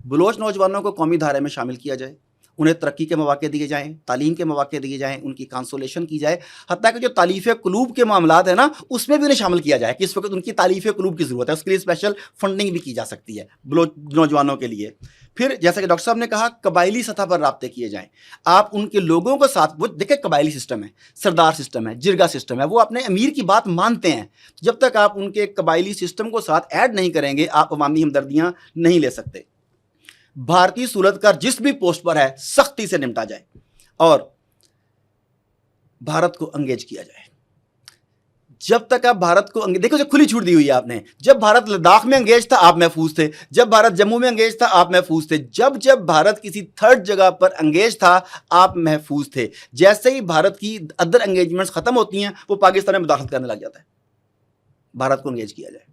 بلوچ نوجوانوں کو قومی دھارے میں شامل کیا جائے, انہیں ترقی کے مواقع دیے جائیں، تعلیم کے مواقع دیے جائیں، ان کی کانسولیشن کی جائے، حتیٰ کہ جو تالیف قلوب کے معاملات ہیں نا اس میں بھی انہیں شامل کیا جائے کہ اس وقت ان کی تالیف قلوب کی ضرورت ہے، اس کے لیے اسپیشل فنڈنگ بھی کی جا سکتی ہے نوجوانوں کے لیے۔ پھر جیسا کہ ڈاکٹر صاحب نے کہا قبائلی سطح پر رابطے کیے جائیں، آپ ان کے لوگوں کو ساتھ، وہ دیکھیں قبائلی سسٹم ہے، سردار سسٹم ہے، جرگا سسٹم ہے، وہ اپنے امیر کی بات مانتے ہیں، جب تک آپ ان کے قبائلی سسٹم کو ساتھ ایڈ نہیں کریں گے آپ عوامی ہمدردیاں نہیں لے سکتے۔ بھارتی صورتکار جس بھی پوسٹ پر ہے سختی سے نمٹا جائے اور بھارت کو انگیج کیا جائے۔ جب تک آپ بھارت کو دیکھو اسے کھلی چھوٹ دی ہوئی ہے آپ نے، جب بھارت لداخ میں انگیج تھا آپ محفوظ تھے، جب بھارت جموں میں انگیج تھا آپ محفوظ تھے، جب بھارت کسی تھرڈ جگہ پر انگیج تھا آپ محفوظ تھے۔ جیسے ہی بھارت کی ادر انگیجمنٹس ختم ہوتی ہیں وہ پاکستان میں مداخلت کرنے لگ جاتا ہے، بھارت کو انگیج کیا جائے۔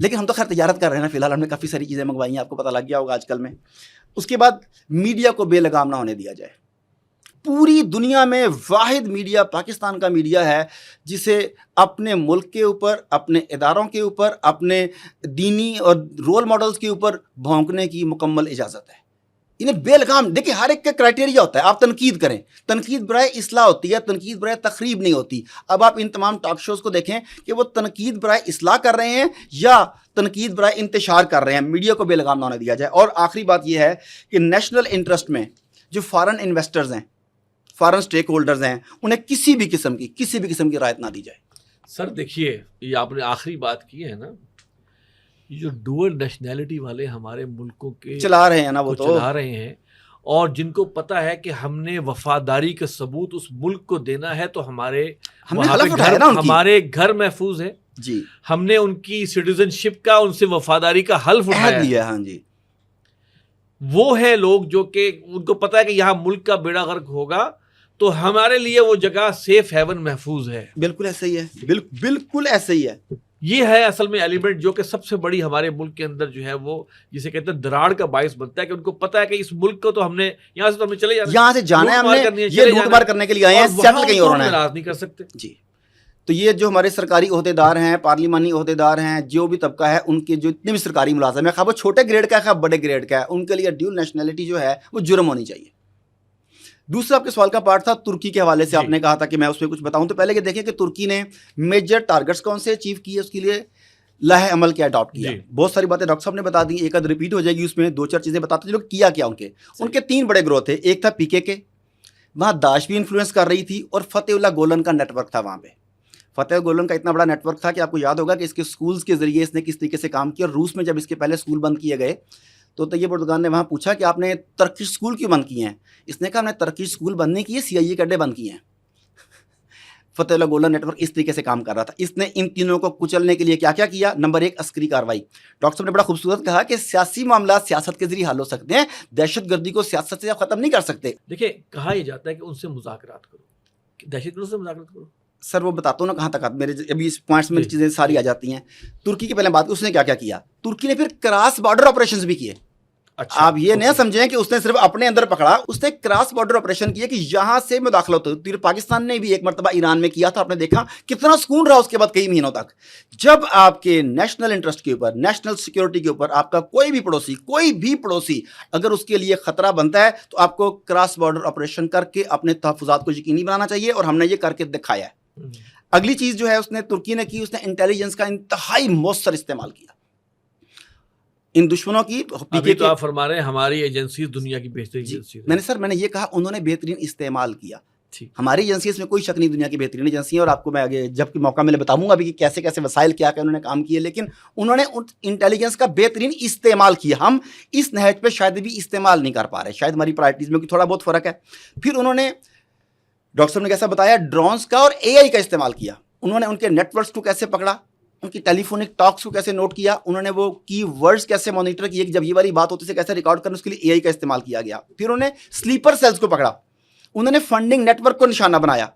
لیکن ہم تو خیر تجارت کر رہے ہیں نا، فی الحال ہم نے کافی ساری چیزیں منگوائی ہیں، آپ کو پتہ لگ گیا ہوگا آج کل میں۔ اس کے بعد میڈیا کو بے لگام نہ ہونے دیا جائے۔ پوری دنیا میں واحد میڈیا پاکستان کا میڈیا ہے جسے اپنے ملک کے اوپر، اپنے اداروں کے اوپر، اپنے دینی اور رول ماڈلز کے اوپر بھونکنے کی مکمل اجازت ہے۔ انہیں بے لگام، دیکھیں ہر ایک کا کرائٹیریا ہوتا ہے، آپ تنقید کریں، تنقید برائے اصلاح ہوتی ہے، تنقید برائے تخریب نہیں ہوتی۔ اب آپ ان تمام ٹاک شوز کو دیکھیں کہ وہ تنقید برائے اصلاح کر رہے ہیں یا تنقید برائے انتشار کر رہے ہیں، میڈیا کو بے لگام نہ ہونے دیا جائے۔ اور آخری بات یہ ہے کہ نیشنل انٹرسٹ میں جو فارن انویسٹرز ہیں، فارن سٹیک ہولڈرز ہیں، انہیں کسی بھی قسم کی رعایت نہ دی جائے۔ سر دیکھیے یہ آپ نے آخری بات کی ہے نا، یہ جو ڈوئل نیشنلٹی والے ہمارے ملکوں کے چلا رہے ہیں نا، وہ تو چلا رہے ہیں، اور جن کو پتا ہے کہ ہم نے وفاداری کا ثبوت اس ملک کو دینا ہے تو ہمارے ہمارے گھر محفوظ ہے جی، ہم نے ان کی سٹیزن شپ کا، ان سے وفاداری کا حلف اٹھایا ہے۔ ہاں جی، وہ ہے لوگ جو کہ ان کو پتا ہے کہ یہاں ملک کا بیڑا غرق ہوگا تو ہمارے لیے وہ جگہ سیف ہیون محفوظ ہے۔ بالکل ایسا ہی ہے، بالکل ایسا ہی ہے۔ یہ ہے اصل میں ایلیمنٹ جو کہ سب سے بڑی ہمارے ملک کے اندر جو ہے وہ جسے کہتے ہیں دراڑ کا باعث بنتا ہے کہ ان کو پتا ہے کہ اس ملک کو تو ہم نے یہاں سے تو ہمیں چلے جانا، یہاں سے جانا ہے، ہم نے یہ لوٹ مار کرنے کے لیے آئے ہیں، سیٹل کہیں اور ہونا ہے، راز نہیں کر سکتے۔ جی، تو یہ جو ہمارے سرکاری عہدیدار ہیں، پارلیمانی عہدیدار ہیں، جو بھی طبقہ ہے، ان کے جو اتنے بھی سرکاری ملازم ہیں، خواہ وہ چھوٹے گریڈ کا ہے خواہ بڑے گریڈ کا ہے، ان کے لیے ڈیول نیشنلٹی جو ہے وہ جرم ہونی چاہیے۔ دوسرا آپ کے سوال کا پارٹ تھا ترکی کے حوالے سے، آپ نے کہا تھا کہ میں اس میں کچھ بتاؤں، تو پہلے یہ دیکھیں کہ ترکی نے میجر ٹارگٹس کون سے اچیو کیے، اس کے لیے لائحہ عمل کیا اڈاپٹ کیا۔ بہت ساری باتیں ڈاکٹر صاحب نے بتا دی، ایک آدھ ریپیٹ ہو جائے گی، اس میں دو چار چیزیں بتاتے ہیں جو کیا کیا ان کے 3 بڑے گروہ تھے۔ ایک تھا PKK، وہاں داعش بھی انفلوئنس کر رہی تھی، اور فتح اللہ گولن کا نیٹ ورک تھا وہاں پہ۔ فتح گولن کا اتنا بڑا نیٹ ورک تھا کہ آپ کو یاد ہوگا کہ اس کے سکولز کے ذریعے اس نے کس طریقے سے کام کیا۔ روس میں جب اس کے پہلے سکول بند کیے گئے تو طیب اردگان نے وہاں پوچھا کہ آپ نے ترکش سکول کیوں بند کیے ہیں؟ اس نے کہا ہم نے ترکش سکول بند نہیں کیے، CIA کے اڈے بند کیے ہیں۔ فتح اللہ گولن نیٹ ورک اس طریقے سے کام کر رہا تھا۔ اس نے ان تینوں کو کچلنے کے لیے کیا کیا کیا؟ نمبر 1 عسکری کارروائی۔ ڈاکٹر صاحب نے بڑا خوبصورت کہا کہ سیاسی معاملات سیاست کے ذریعے حل ہو سکتے ہیں، دہشت گردی کو سیاست سے آپ ختم نہیں کر سکتے۔ دیکھیں کہا یہ جاتا ہے کہ ان سے مذاکرات کرو، دہشت گردوں سے مذاکرات کرو۔ سر وہ بتاتا ہوں نا کہاں تک آتا، میرے ابھی اس پوائنٹس میں چیزیں ساری آ جاتی ہیں۔ ترکی کی پہلے بات کی، اس نے کیا کیا کیا؟ ترکی نے پھر کراس بارڈر آپریشنز بھی کیے۔ آپ یہ نہ سمجھیں کہ اس نے صرف اپنے اندر پکڑا، اس نے کراس بارڈر آپریشن کیا کہ یہاں سے مداخلت ہوتی۔ پاکستان نے بھی ایک مرتبہ ایران میں کیا تھا، آپ نے دیکھا کتنا سکون رہا اس کے بعد کئی مہینوں تک۔ جب آپ کے نیشنل انٹرسٹ کے اوپر، نیشنل سیکیورٹی کے اوپر آپ کا کوئی بھی پڑوسی اگر اس کے لیے خطرہ بنتا ہے تو آپ کو کراس بارڈر آپریشن کر کے اپنے تحفظات کو یقینی بنانا چاہیے، اور ہم نے یہ کر کے دکھایا ہے۔ اگلی چیز جو ہے اس نے ترکی نے کی، اس نے انٹیلیجنس کا انتہائی مؤثر استعمال کیا ان دشمنوں کی۔ ابھی تو آپ فرما رہے ہیں ہماری ایجنسی دنیا کی بہترین ایجنسی۔ میں نے یہ کہا انہوں نے بہترین استعمال کیا۔ ہماری ایجنسی اس میں کوئی شک نہیں، دنیا کی بہترین ایجنسی ہے، اور آپ کو میں آگے جب موقع ملے بتاؤں گا بھی کہ کیسے کیسے وسائل کیا کہ انہوں نے کام کیے، لیکن انہوں نے انٹیلیجنس کا بہترین استعمال کیا۔ ہم اس نہج پہ شاید بھی استعمال نہیں کر پا رہے، شاید ہماری پرائرٹیز میں تھوڑا بہت فرق ہے۔ پھر انہوں نے ڈاکٹر صاحب نے کیسا بتایا، ڈرونز کا اور AI کا استعمال کیا۔ انہوں نے ان کے نیٹ ورکس کو کیسے پکڑا، ان کی ٹیلی فونک ٹاکس کو کیسے نوٹ کیا، انہوں نے وہ کی ورڈز کیسے مانیٹر کیے کہ جب یہ والی بات ہوتی ہے کیسے ریکارڈ کرنا، اس کے لیے AI کا استعمال کیا گیا۔ پھر انہوں نے سلیپر سیلز کو پکڑا، انہوں نے فنڈنگ نیٹ ورک کو نشانہ بنایا،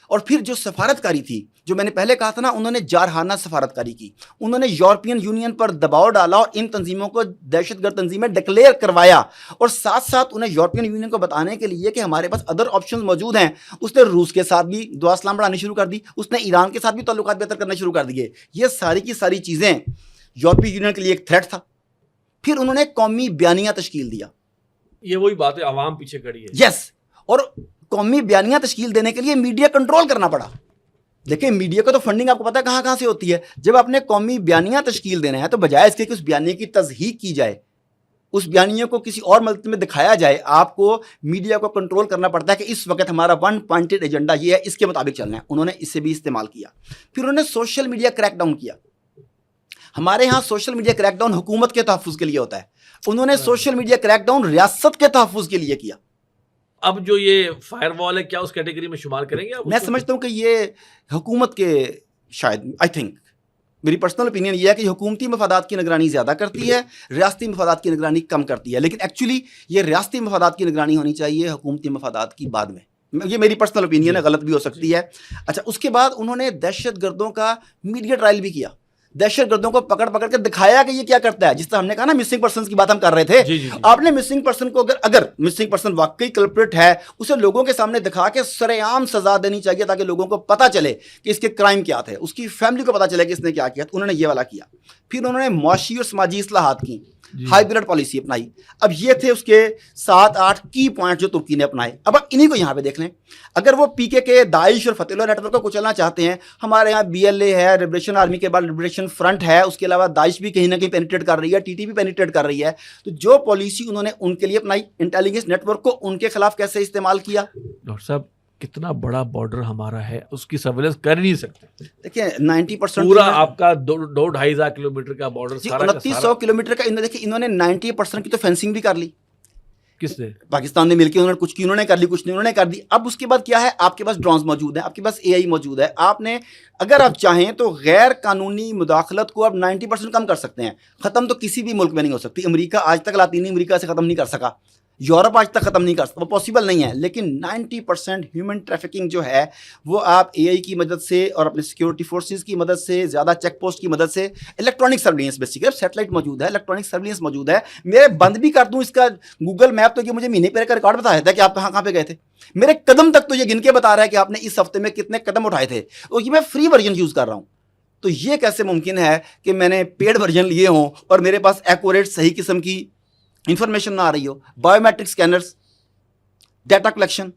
اور پھر جو سفارتکاری تھی، جو میں نے پہلے کہا تھا نا، انہوں نے جارحانہ سفارتکاری کی، انہوں نے یورپین یونین پر دباؤ ڈالا اور ان تنظیموں کو دہشت گرد تنظیمیں ڈکلیئر کروایا، اور ساتھ ساتھ انہیں یورپین یونین کو بتانے کے لیے کہ ہمارے پاس ادر آپشنز موجود ہیں۔ اس نے روس کے ساتھ بھی دعا اسلام بڑھانی شروع کر دی، اس نے ایران کے ساتھ بھی تعلقات بہتر کرنا شروع کر دیے۔ یہ ساری کی ساری چیزیں یورپی یونین کے لیے ایک تھریٹ تھا۔ پھر انہوں نے قومی بیانیہ تشکیل دیا، یہ وہی بات ہے، عوام پیچھے کھڑی ہے. یس. اور قومی بیانیاں تشکیل دینے کے لیے میڈیا کنٹرول کرنا پڑا. دیکھیں میڈیا کو تو فنڈنگ آپ کو پتا ہے کہاں سے ہوتی ہے. جب آپ نے قومی بیانیاں تشکیل دینا ہے تو بجائے اس کے کہ اس بیانیے کی تصحیح کی جائے، اس بیانیے کو کسی اور ملک میں دکھایا جائے، آپ کو میڈیا کو کنٹرول کرنا پڑتا ہے کہ اس وقت ہمارا ون پوائنٹڈ ایجنڈا یہ ہے، اس کے مطابق چلنا ہے. انہوں نے اسے بھی استعمال کیا. پھر انہوں نے سوشل میڈیا کریک ڈاؤن کیا. ہمارے ہاں سوشل میڈیا کریک ڈاؤن حکومت کے تحفظ کے لیے ہوتا ہے، انہوں نے سوشل میڈیا کریک ڈاؤن ریاست کے تحفظ کے لیے کیا. اب جو یہ فائر وال ہے کیا اس کیٹیگری میں شمار کریں گے آپ؟ میں سمجھتا ہوں کہ یہ حکومت کے شاید آئی تھنک میری پرسنل اوپینین یہ ہے کہ حکومتی مفادات کی نگرانی زیادہ کرتی ہے، ریاستی مفادات کی نگرانی کم کرتی ہے. لیکن ایکچولی یہ ریاستی مفادات کی نگرانی ہونی چاہیے، حکومتی مفادات کی بعد میں. یہ میری پرسنل اوپینین ہے، غلط بھی ہو سکتی ہے. اچھا، اس کے بعد انہوں نے دہشت گردوں کا میڈیا ٹرائل بھی کیا. دہشت گردوں کو پکڑ کے دکھایا کہ یہ کیا کرتا ہے. جس طرح ہم نے کہا نا مسنگ پرسنز کی بات ہم کر رہے تھے، آپ نے مسنگ پرسن کو اگر مسنگ پرسن واقعی کلپریٹ ہے اسے لوگوں کے سامنے دکھا کے سرے عام سزا دینی چاہیے تاکہ لوگوں کو پتہ چلے کہ اس کے کرائم کیا تھے، اس کی فیملی کو پتہ چلے کہ اس نے کیا کیا. انہوں نے یہ والا کیا. پھر انہوں نے معاشی اور سماجی اصلاحات کی، ہائیبرڈ پالیسی اپنائی. اب یہ تھے اس کے 7-8 کی پوائنٹ جو ترکی نے اپنائے. اب آپ انہی کو یہاں پہ دیکھ لیں. اگر وہ پی کے داعش اور فتح اللہ نیٹ ورک کو کچلنا چاہتے ہیں، ہمارے یہاں BLA ہے، لبریشن آرمی کے بعد لبریشن فرنٹ ہے، اس کے علاوہ داعش بھی کہیں نہ کہیں پینیٹریٹ کر رہی ہے، TTP پینیٹریٹ کر رہی ہے. تو جو پالیسی انہوں نے ان کے لیے اپنائی، انٹیلیجنس نیٹ ورک کو ان کے خلاف کیسے استعمال کیا. ڈاکٹر صاحب کتنا بڑا بارڈر ہمارا ہے، اس کی سرویلنس کر ہی نہیں سکتے. دیکھیں 90% پورا آپ کا 2-2.5 کلومیٹر کا بارڈر، 2900 کلومیٹر کا. انہوں نے 90% کی تو فینسنگ بھی کر لی. کس نے؟ پاکستان نے مل کے. انہوں نے کچھ کی، انہوں نے کر لی، کچھ نہیں انہوں نے کر دی. اب اس کے بعد کیا ہے، آپ کے پاس ڈرونز موجود ہیں، آپ کے پاس AI موجود ہے. آپ نے اگر آپ چاہیں تو غیر قانونی مداخلت کو آپ 90% کم کر سکتے ہیں. ختم تو کسی بھی ملک میں نہیں ہو سکتی. امریکہ آج تک لاطینی امریکہ سے ختم نہیں کر سکا، یورپ آج تک ختم نہیں کر سکتا، وہ پاسبل نہیں ہے. لیکن 90% ہیومن ٹریفکنگ جو ہے وہ آپ AI کی مدد سے اور اپنے سیکیورٹی فورسز کی مدد سے، زیادہ چیک پوسٹ کی مدد سے، الیکٹرانک سرویلنس بیسیکلی سیٹلائٹ موجود ہے، الیکٹرانک سرویلنس موجود ہے. میں بند بھی کر دوں اس کا گوگل میپ تو یہ مجھے مہینے پہ کا ریکارڈ بتا دیتا ہے کہ آپ کہاں پہ گئے تھے. میرے قدم تک تو یہ گن کے بتا رہا ہے کہ آپ نے اس ہفتے میں کتنے قدم اٹھائے تھے. اور یہ میں فری ورژن یوز کر رہا ہوں. تو یہ کیسے ممکن ہے کہ میں نے پیڈ ورژن لیے ہوں اور میرے پاس ایکوریٹ صحیح قسم کی انفارمیشن نہ آ رہی ہو. Biometric scanners, data collection,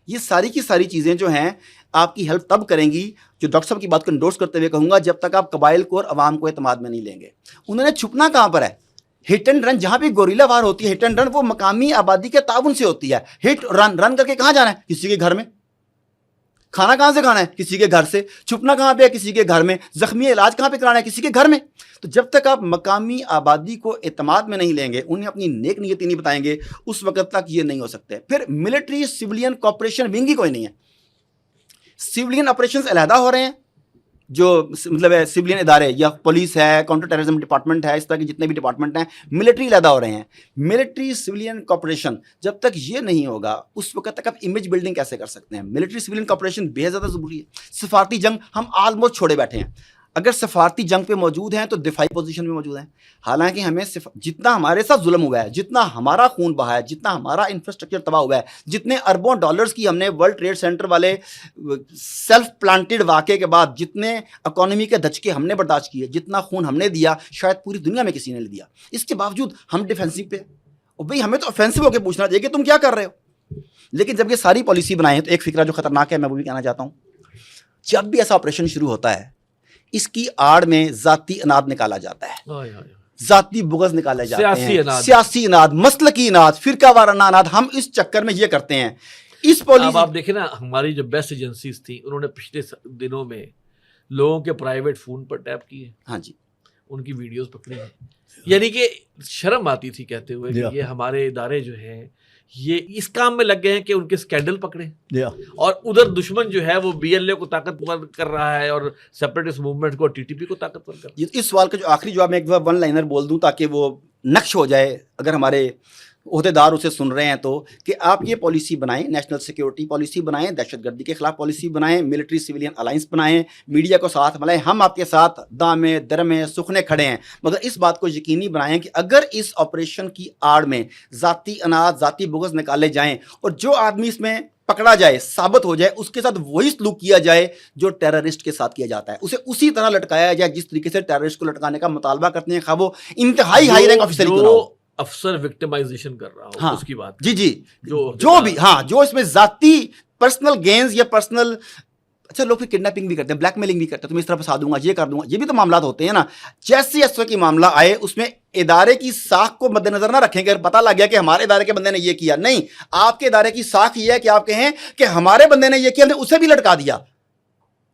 یہ ساری کی ساری چیزیں جو ہیں آپ کی ہیلپ تب کریں گی، جو ڈاکٹر صاحب کی بات کو انڈورس کرتے ہوئے کہوں گا، جب تک آپ قبائل کو اور عوام کو اعتماد میں نہیں لیں گے. انہوں نے چھپنا کہاں پر ہے؟ Hit and run. جہاں پہ گوریلا وار ہوتی ہے، ہٹ اینڈ رن وہ مقامی آبادی کے تعاون سے ہوتی ہے. ہٹ رن کر کے کہاں جانا ہے؟ کسی کے گھر میں. کھانا کہاں سے کھانا ہے؟ کسی کے گھر سے. چھپنا کہاں پہ ہے؟ کسی کے گھر میں. زخمی علاج کہاں پہ کرانا ہے؟ کسی کے گھر میں. تو جب تک آپ مقامی آبادی کو اعتماد میں نہیں لیں گے، انہیں اپنی نیک نیتی نہیں بتائیں گے، اس وقت تک یہ نہیں ہو سکتے. پھر ملٹری سیولین کوآپریشن ونگ ہی کوئی نہیں ہے. سیولین آپریشنز علیحدہ ہو رہے ہیں، جو مطلب ہے سیولین ادارے یا پولیس ہے، کاؤنٹر ٹیررزم ڈپارٹمنٹ ہے، اس طرح کے جتنے بھی ڈپارٹمنٹ ہیں، ملٹری علیحدہ ہو رہے ہیں. ملٹری سیولین کوآپریشن جب تک یہ نہیں ہوگا، اس وقت تک آپ امیج بلڈنگ کیسے کر سکتے ہیں؟ ملٹری سیولین کوآپریشن بے زیادہ ضروری ہے. سفارتی جنگ ہم آلموسٹ چھوڑے بیٹھے ہیں. اگر سفارتی جنگ پہ موجود ہیں تو دفاعی پوزیشن میں موجود ہیں. حالانکہ ہمیں جتنا ہمارے ساتھ ظلم ہوا ہے، جتنا ہمارا خون بہا ہے، جتنا ہمارا انفراسٹرکچر تباہ ہوا ہے، جتنے اربوں ڈالرز کی ہم نے ورلڈ ٹریڈ سینٹر والے سیلف پلانٹڈ واقعے کے بعد جتنے اکانومی کے دھچکے ہم نے برداشت کیے، جتنا خون ہم نے دیا، شاید پوری دنیا میں کسی نے نہیں دیا. اس کے باوجود ہم ڈیفینسو پہ. اور بھئی ہمیں تو آفینسو ہو کے پوچھنا چاہیے کہ تم کیا کر رہے ہو. لیکن جب یہ ساری پالیسی بنائیں تو ایک فکرہ جو خطرناک ہے میں وہ بھی کہنا چاہتا ہوں. جب بھی ایسا آپریشن شروع ہوتا ہے، اس کی آڑ میں ذاتی اناد نکالا جاتا ہے، ذاتی بغض نکالے جاتے ہیں، سیاسی اناد، مسلکی اناد، فرقہ وارانہ اناد. ہم اس چکر میں یہ کرتے ہیں. اس پالیسی اب آپ دیکھیں نا، ہماری جو بیسٹ ایجنسیز تھیں انہوں نے پچھلے دنوں میں لوگوں کے پرائیویٹ فون پر ٹیپ کیے. ہاں جی، ان کی ویڈیوز پکڑی ہیں. یعنی کہ شرم آتی تھی کہتے ہوئے کہ یہ ہمارے ادارے جو ہیں یہ اس کام میں لگ گئے ہیں کہ ان کے اسکینڈل پکڑیں، اور ادھر دشمن جو ہے وہ BLA کو طاقتور کر رہا ہے اور سیپریٹسٹ موومنٹ کو، TTP کو طاقتور کر رہا ہے. اس سوال کا جو آخری جواب میں ایک ون لائنر بول دوں تاکہ وہ نقش ہو جائے اگر ہمارے عہدیدار اسے سن رہے ہیں تو، کہ آپ یہ پالیسی بنائیں، نیشنل سیکیورٹی پالیسی بنائیں، دہشت گردی کے خلاف پالیسی بنائیں، ملٹری سیولین الائنس بنائیں، میڈیا کو ساتھ ملائیں. ہم آپ کے ساتھ دامے درمے سکھنے کھڑے ہیں، مگر اس بات کو یقینی بنائیں کہ اگر اس آپریشن کی آڑ میں ذاتی اناد، ذاتی بغض نکالے جائیں اور جو آدمی اس میں پکڑا جائے، ثابت ہو جائے، اس کے ساتھ وہی سلوک کیا جائے جو ٹیررسٹ کے ساتھ کیا جاتا ہے، اسے اسی طرح لٹکایا جائے جس طریقے سے ٹیررسٹ کو لٹکانے کا مطالبہ کرتے ہیں، خواہ وہ انتہائی ہائی رینک آفیسر کیوں نہ ہو. افسر وکٹمائزیشن کر رہا ہو ہاں اس کی بات جی جی جو بھی ہاں جو اس میں ذاتی پرسنل گینز یا پرسنل، اچھا لوگ پھر کڈنیپنگ بھی کرتے ہیں، بلیک میلنگ بھی کرتے ہیں، تمہیں اس طرح پھنسا دوں گا، یہ کر دوں گا، یہ بھی تو معاملات ہوتے ہیں نا. جیسے اس وقت کی معاملہ آئے اس میں ادارے کی ساکھ کو مد نظر نہ رکھیں کہ پتہ لگ گیا کہ ہمارے ادارے کے بندے نے یہ کیا. نہیں، آپ کے ادارے کی ساکھ یہ ہے کہ آپ کہیں کہ ہمارے بندے نے یہ کیا، ہم نے اسے بھی لٹکا دیا،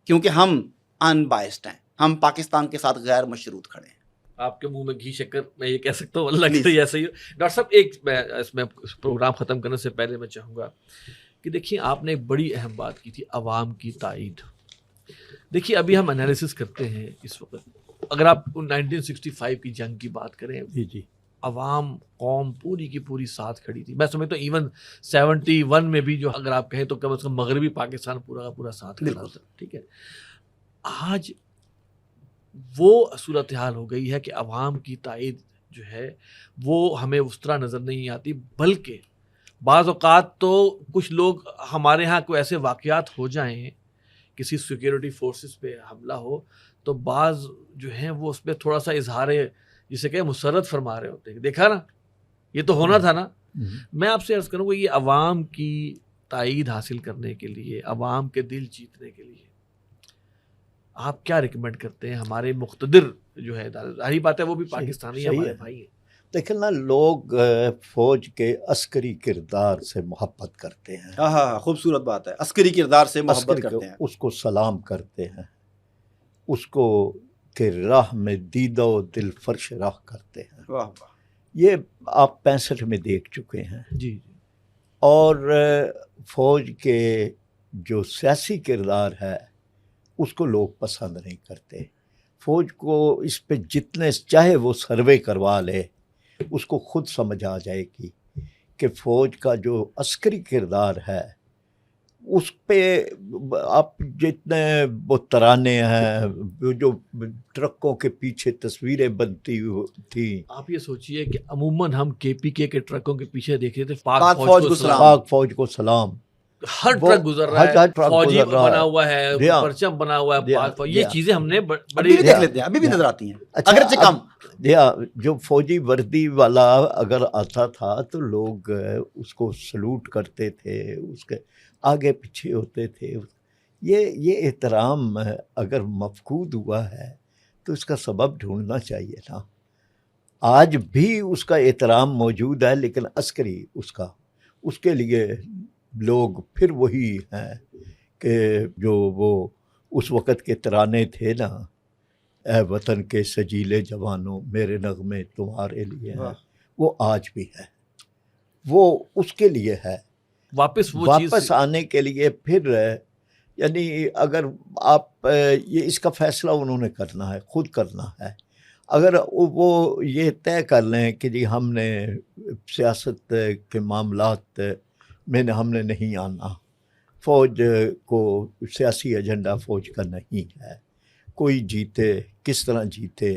کیونکہ ہم ان بائسڈ ہیں، ہم پاکستان کے ساتھ غیر مشروط کھڑے ہیں. آپ کے منہ میں گھی شکر میں یہ کہہ سکتا ہوں، اللہ کرے ایسا ہی ہو. ڈاکٹر صاحب ایک میں اس میں پروگرام ختم کرنے سے پہلے میں چاہوں گا کہ دیکھیے آپ نے ایک بڑی اہم بات کی تھی، عوام کی تائید. دیکھیے ابھی ہم انالیسس کرتے ہیں اس وقت، اگر آپ 1965 کی جنگ کی بات کریں، جی عوام قوم پوری کی پوری ساتھ کھڑی تھی. میں سمجھتا ہوں ایون 71 میں بھی جو اگر آپ کہیں تو کم از کم مغربی پاکستان پورا کا پورا ساتھ کھڑا تھا. ٹھیک ہے، آج وہ صورتحال ہو گئی ہے کہ عوام کی تائید جو ہے وہ ہمیں اس طرح نظر نہیں آتی، بلکہ بعض اوقات تو کچھ لوگ ہمارے ہاں کوئی ایسے واقعات ہو جائیں، کسی سیکیورٹی فورسز پہ حملہ ہو، تو بعض جو ہیں وہ اس پہ تھوڑا سا اظہار جسے کہ مسرت فرما رہے ہوتے ہیں، دیکھا نا یہ تو ہونا تھا نا. میں آپ سے عرض کروں گا، یہ عوام کی تائید حاصل کرنے کے لیے، عوام کے دل جیتنے کے لیے آپ کیا ریکمینڈ کرتے ہیں؟ ہمارے مقتدر جو ہے، ظاہری بات ہے وہ بھی پاکستانی ہمارے بھائی ہیں. دیکھیں نا، لوگ فوج کے عسکری کردار سے محبت کرتے ہیں. ہاں خوبصورت بات ہے، عسکری کردار سے محبت کرتے ہیں، اس کو سلام کرتے ہیں، اس کو کہ راہ میں دیدہ و دل فرش راہ کرتے ہیں. واہ واہ. یہ آپ 65 میں دیکھ چکے ہیں. جی. اور فوج کے جو سیاسی کردار ہے اس کو لوگ پسند نہیں کرتے. فوج کو اس پہ جتنے چاہے وہ سروے کروا لے، اس کو خود سمجھ آ جائے گی کہ فوج کا جو عسکری کردار ہے اس پہ آپ جتنے وہ ترانے ہیں، جو ٹرکوں کے پیچھے تصویریں بنتی تھیں، آپ یہ سوچئے کہ عموماً ہم KPK کے ٹرکوں کے پیچھے دیکھتے تھے پاک فوج کو سلام، پاک فوج کو سلام. ہر ٹرک گزر رہا ہے، فوجی بنا ہوا ہے، جی ہاں. پرچم بنا ہوا ہے پاک فوج. یہ جی چیزیں ہم نے ابھی بڑی بھی دیکھ لیتے ہیں، ابھی بھی نظر آتی ہیں، اچھا، اگرچہ کم. جو فوجی وردی والا اگر آتا تھا تو لوگ اس کو سلوٹ کرتے تھے، اس کے آگے پیچھے ہوتے تھے. یہ احترام اگر مفقود ہوا ہے تو اس کا سبب ڈھونڈنا چاہیے نا. آج بھی اس کا احترام موجود ہے، لیکن عسکری اس کے لیے لوگ پھر وہی ہیں کہ جو وہ اس وقت کے ترانے تھے نا، اے وطن کے سجیلے جوانوں میرے نغمے تمہارے لیے ہیں، وہ آج بھی ہے، وہ اس کے لیے ہے. واپس آنے کے لیے پھر یعنی اگر آپ یہ اس کا فیصلہ انہوں نے کرنا ہے، خود کرنا ہے. اگر وہ یہ طے کر لیں کہ جی ہم نے سیاست کے معاملات میں ہم نے نہیں آنا، فوج کو سیاسی ایجنڈا فوج کا نہیں ہے، کوئی جیتے کس طرح جیتے،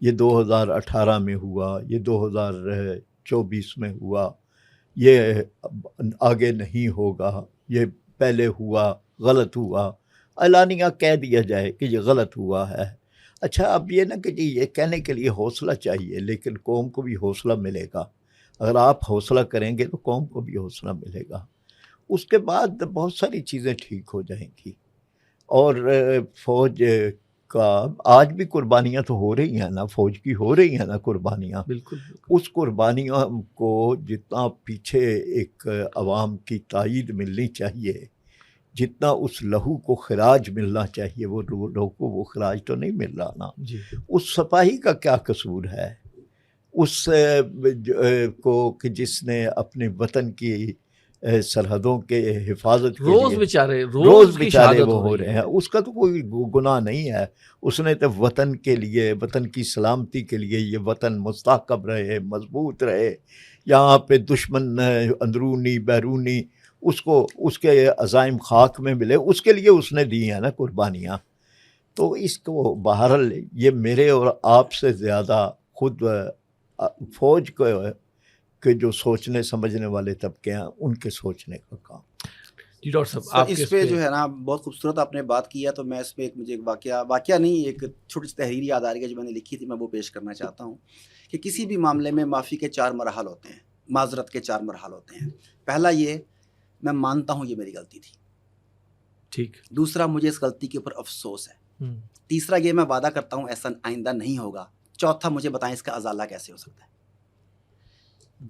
یہ 2018 میں ہوا، یہ 2024 میں ہوا، یہ آگے نہیں ہوگا، یہ پہلے ہوا غلط ہوا، اعلانیہ کہہ دیا جائے کہ یہ غلط ہوا ہے. اچھا، اب یہ نہ کہ جی یہ کہنے کے لیے حوصلہ چاہیے، لیکن قوم کو بھی حوصلہ ملے گا. اگر آپ حوصلہ کریں گے تو قوم کو بھی حوصلہ ملے گا. اس کے بعد بہت ساری چیزیں ٹھیک ہو جائیں گی. اور فوج کا آج بھی قربانیاں تو ہو رہی ہیں نا، فوج کی ہو رہی ہیں نا قربانیاں. بالکل. اس قربانیوں کو جتنا پیچھے ایک عوام کی تائید ملنی چاہیے، جتنا اس لہو کو خراج ملنا چاہیے، وہ لوگوں کو وہ خراج تو نہیں مل رہا نا. جی. اس سپاہی کا کیا قصور ہے، اس کو کہ جس نے اپنے وطن کی سرحدوں کے حفاظت کے روز بیچارے وہ ہو رہے ہیں، اس کا تو کوئی گناہ نہیں ہے. اس نے تو وطن کے لیے، وطن کی سلامتی کے لیے، یہ وطن مستحکم رہے، مضبوط رہے، یہاں پہ دشمن اندرونی بیرونی اس کے عزائم خاک میں ملے، اس کے لیے اس نے دی ہیں نا قربانیاں. تو اس کو بہرحال یہ میرے اور آپ سے زیادہ خود فوج کے جو سوچنے سمجھنے والے طبقے ہیں ان کے سوچنے کا کام. جی ڈاکٹر صاحب سر آپ اس پہ جو ہے نا بہت خوبصورت آپ نے بات کی ہے، تو میں اس پہ مجھے ایک واقعہ نہیں، ایک چھوٹی سی تحریر یاد آ رہی ہے جو میں نے لکھی تھی، میں وہ پیش کرنا چاہتا ہوں کہ کسی بھی معاملے میں معافی کے 4 مراحل ہوتے ہیں، معذرت کے 4 مراحل ہوتے ہیں۔ پہلا یہ، میں مانتا ہوں یہ میری غلطی تھی۔ ٹھیک۔ دوسرا، مجھے اس غلطی کے اوپر افسوس ہے۔ ہم، تیسرا یہ، میں وعدہ کرتا ہوں ایسا آئندہ نہیں ہوگا۔ چوتھا، مجھے بتائیں اس کا ازالہ کیسے ہو سکتا ہے۔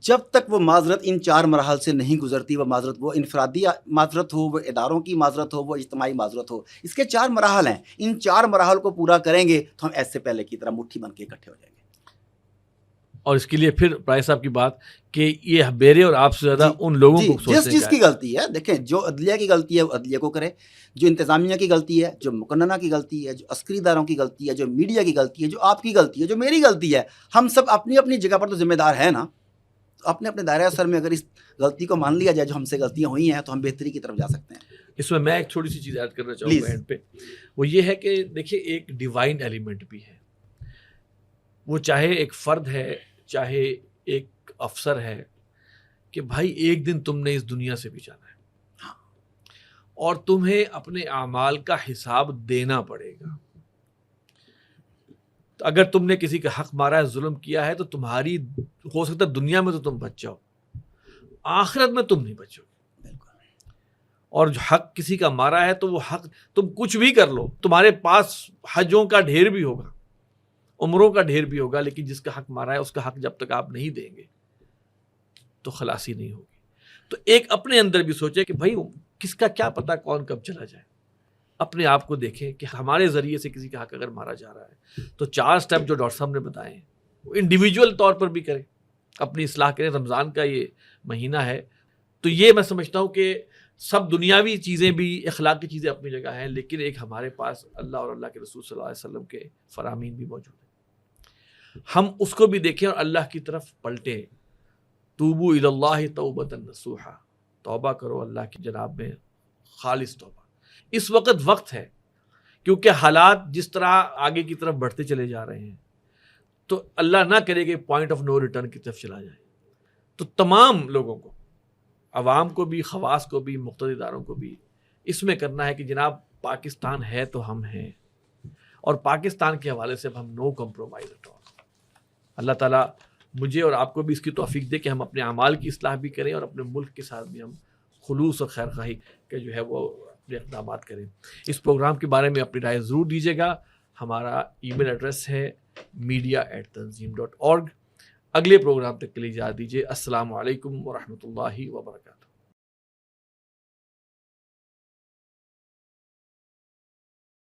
جب تک وہ معذرت ان 4 مراحل سے نہیں گزرتی، وہ معذرت، وہ انفرادی معذرت ہو، وہ اداروں کی معذرت ہو، وہ اجتماعی معذرت ہو، اس کے 4 مراحل ہیں۔ ان 4 مراحل کو پورا کریں گے تو ہم ایسے پہلے کی طرح مٹھی بن کے اکٹھے ہو جائیں گے۔ اور اس کے لیے پھر پرائے صاحب کی بات کہ یہ میرے اور آپ سے زیادہ ان لوگوں کو سوچنے جس کا کی غلطی ہے، دیکھیں جو عدلیہ کی غلطی ہے وہ عدلیہ کو کرے، جو انتظامیہ کی غلطی ہے، جو مقننہ کی غلطی ہے، جو عسکری اداروں کی غلطی ہے، جو میڈیا کی غلطی ہے، جو آپ کی غلطی ہے، جو میری غلطی ہے، ہم سب اپنی اپنی جگہ پر تو ذمہ دار ہیں نا۔ اپنے اپنے دائرۂ اثر میں اگر اس غلطی کو مان لیا جائے جو ہم سے غلطیاں ہوئی ہیں، تو ہم بہتری کی طرف جا سکتے ہیں۔ اس میں ایک چھوٹی سی چیز ایڈ کرنا چاہوں گا اینڈ پہ، وہ یہ ہے کہ دیکھیے ایک ڈیوائن ایلیمنٹ بھی ہے، وہ چاہے ایک فرد ہے، چاہے ایک افسر ہے، کہ بھائی ایک دن تم نے اس دنیا سے بھی جانا ہے اور تمہیں اپنے اعمال کا حساب دینا پڑے گا۔ تو اگر تم نے کسی کا حق مارا ہے، ظلم کیا ہے، تو تمہاری ہو سکتا ہے دنیا میں تو تم بچ جاؤ، آخرت میں تم نہیں بچو۔ اور جو حق کسی کا مارا ہے تو وہ حق تم کچھ بھی کر لو، تمہارے پاس حجوں کا ڈھیر بھی ہوگا، عمروں کا ڈھیر بھی ہوگا، لیکن جس کا حق مارا ہے اس کا حق جب تک آپ نہیں دیں گے تو خلاصی نہیں ہوگی۔ تو ایک اپنے اندر بھی سوچے کہ بھائی کس کا کیا پتہ کون کب چلا جائے۔ اپنے آپ کو دیکھیں کہ ہمارے ذریعے سے کسی کا حق اگر مارا جا رہا ہے تو 4 سٹیپ جو ڈاکٹر صاحب نے بتائے ہیں وہ انڈیویجول طور پر بھی کریں، اپنی اصلاح کریں۔ رمضان کا یہ مہینہ ہے تو یہ میں سمجھتا ہوں کہ سب دنیاوی چیزیں بھی، اخلاق کی چیزیں اپنی جگہ ہیں، لیکن ایک ہمارے پاس اللہ اور اللہ کے رسول صلی اللہ علیہ وسلم کے فرامین بھی موجود ہیں، ہم اس کو بھی دیکھیں اور اللہ کی طرف پلٹیں۔ توبو الی اللہ توبۃ نصوحا، توبہ کرو اللہ کی جناب میں خالص توبہ۔ اس وقت ہے کیونکہ حالات جس طرح آگے کی طرف بڑھتے چلے جا رہے ہیں تو اللہ نہ کرے کہ پوائنٹ آف نو ریٹرن کی طرف چلا جائے۔ تو تمام لوگوں کو، عوام کو بھی، خواص کو بھی، مقتدی اداروں کو بھی اس میں کرنا ہے کہ جناب پاکستان ہے تو ہم ہیں، اور پاکستان کے حوالے سے ہم نو کمپرومائز ایٹ آل۔ اللہ تعالیٰ مجھے اور آپ کو بھی اس کی توفیق دے کہ ہم اپنے اعمال کی اصلاح بھی کریں اور اپنے ملک کے ساتھ بھی ہم خلوص اور خیر خواہی کے جو ہے وہ اپنے اقدامات کریں۔ اس پروگرام کے بارے میں اپنی رائے ضرور دیجیے گا۔ ہمارا ای میل ایڈریس ہے media@tanzeem.org۔ اگلے پروگرام تک کے لیے اجازت دیجیے۔ السلام علیکم ورحمۃ اللہ وبرکاتہ۔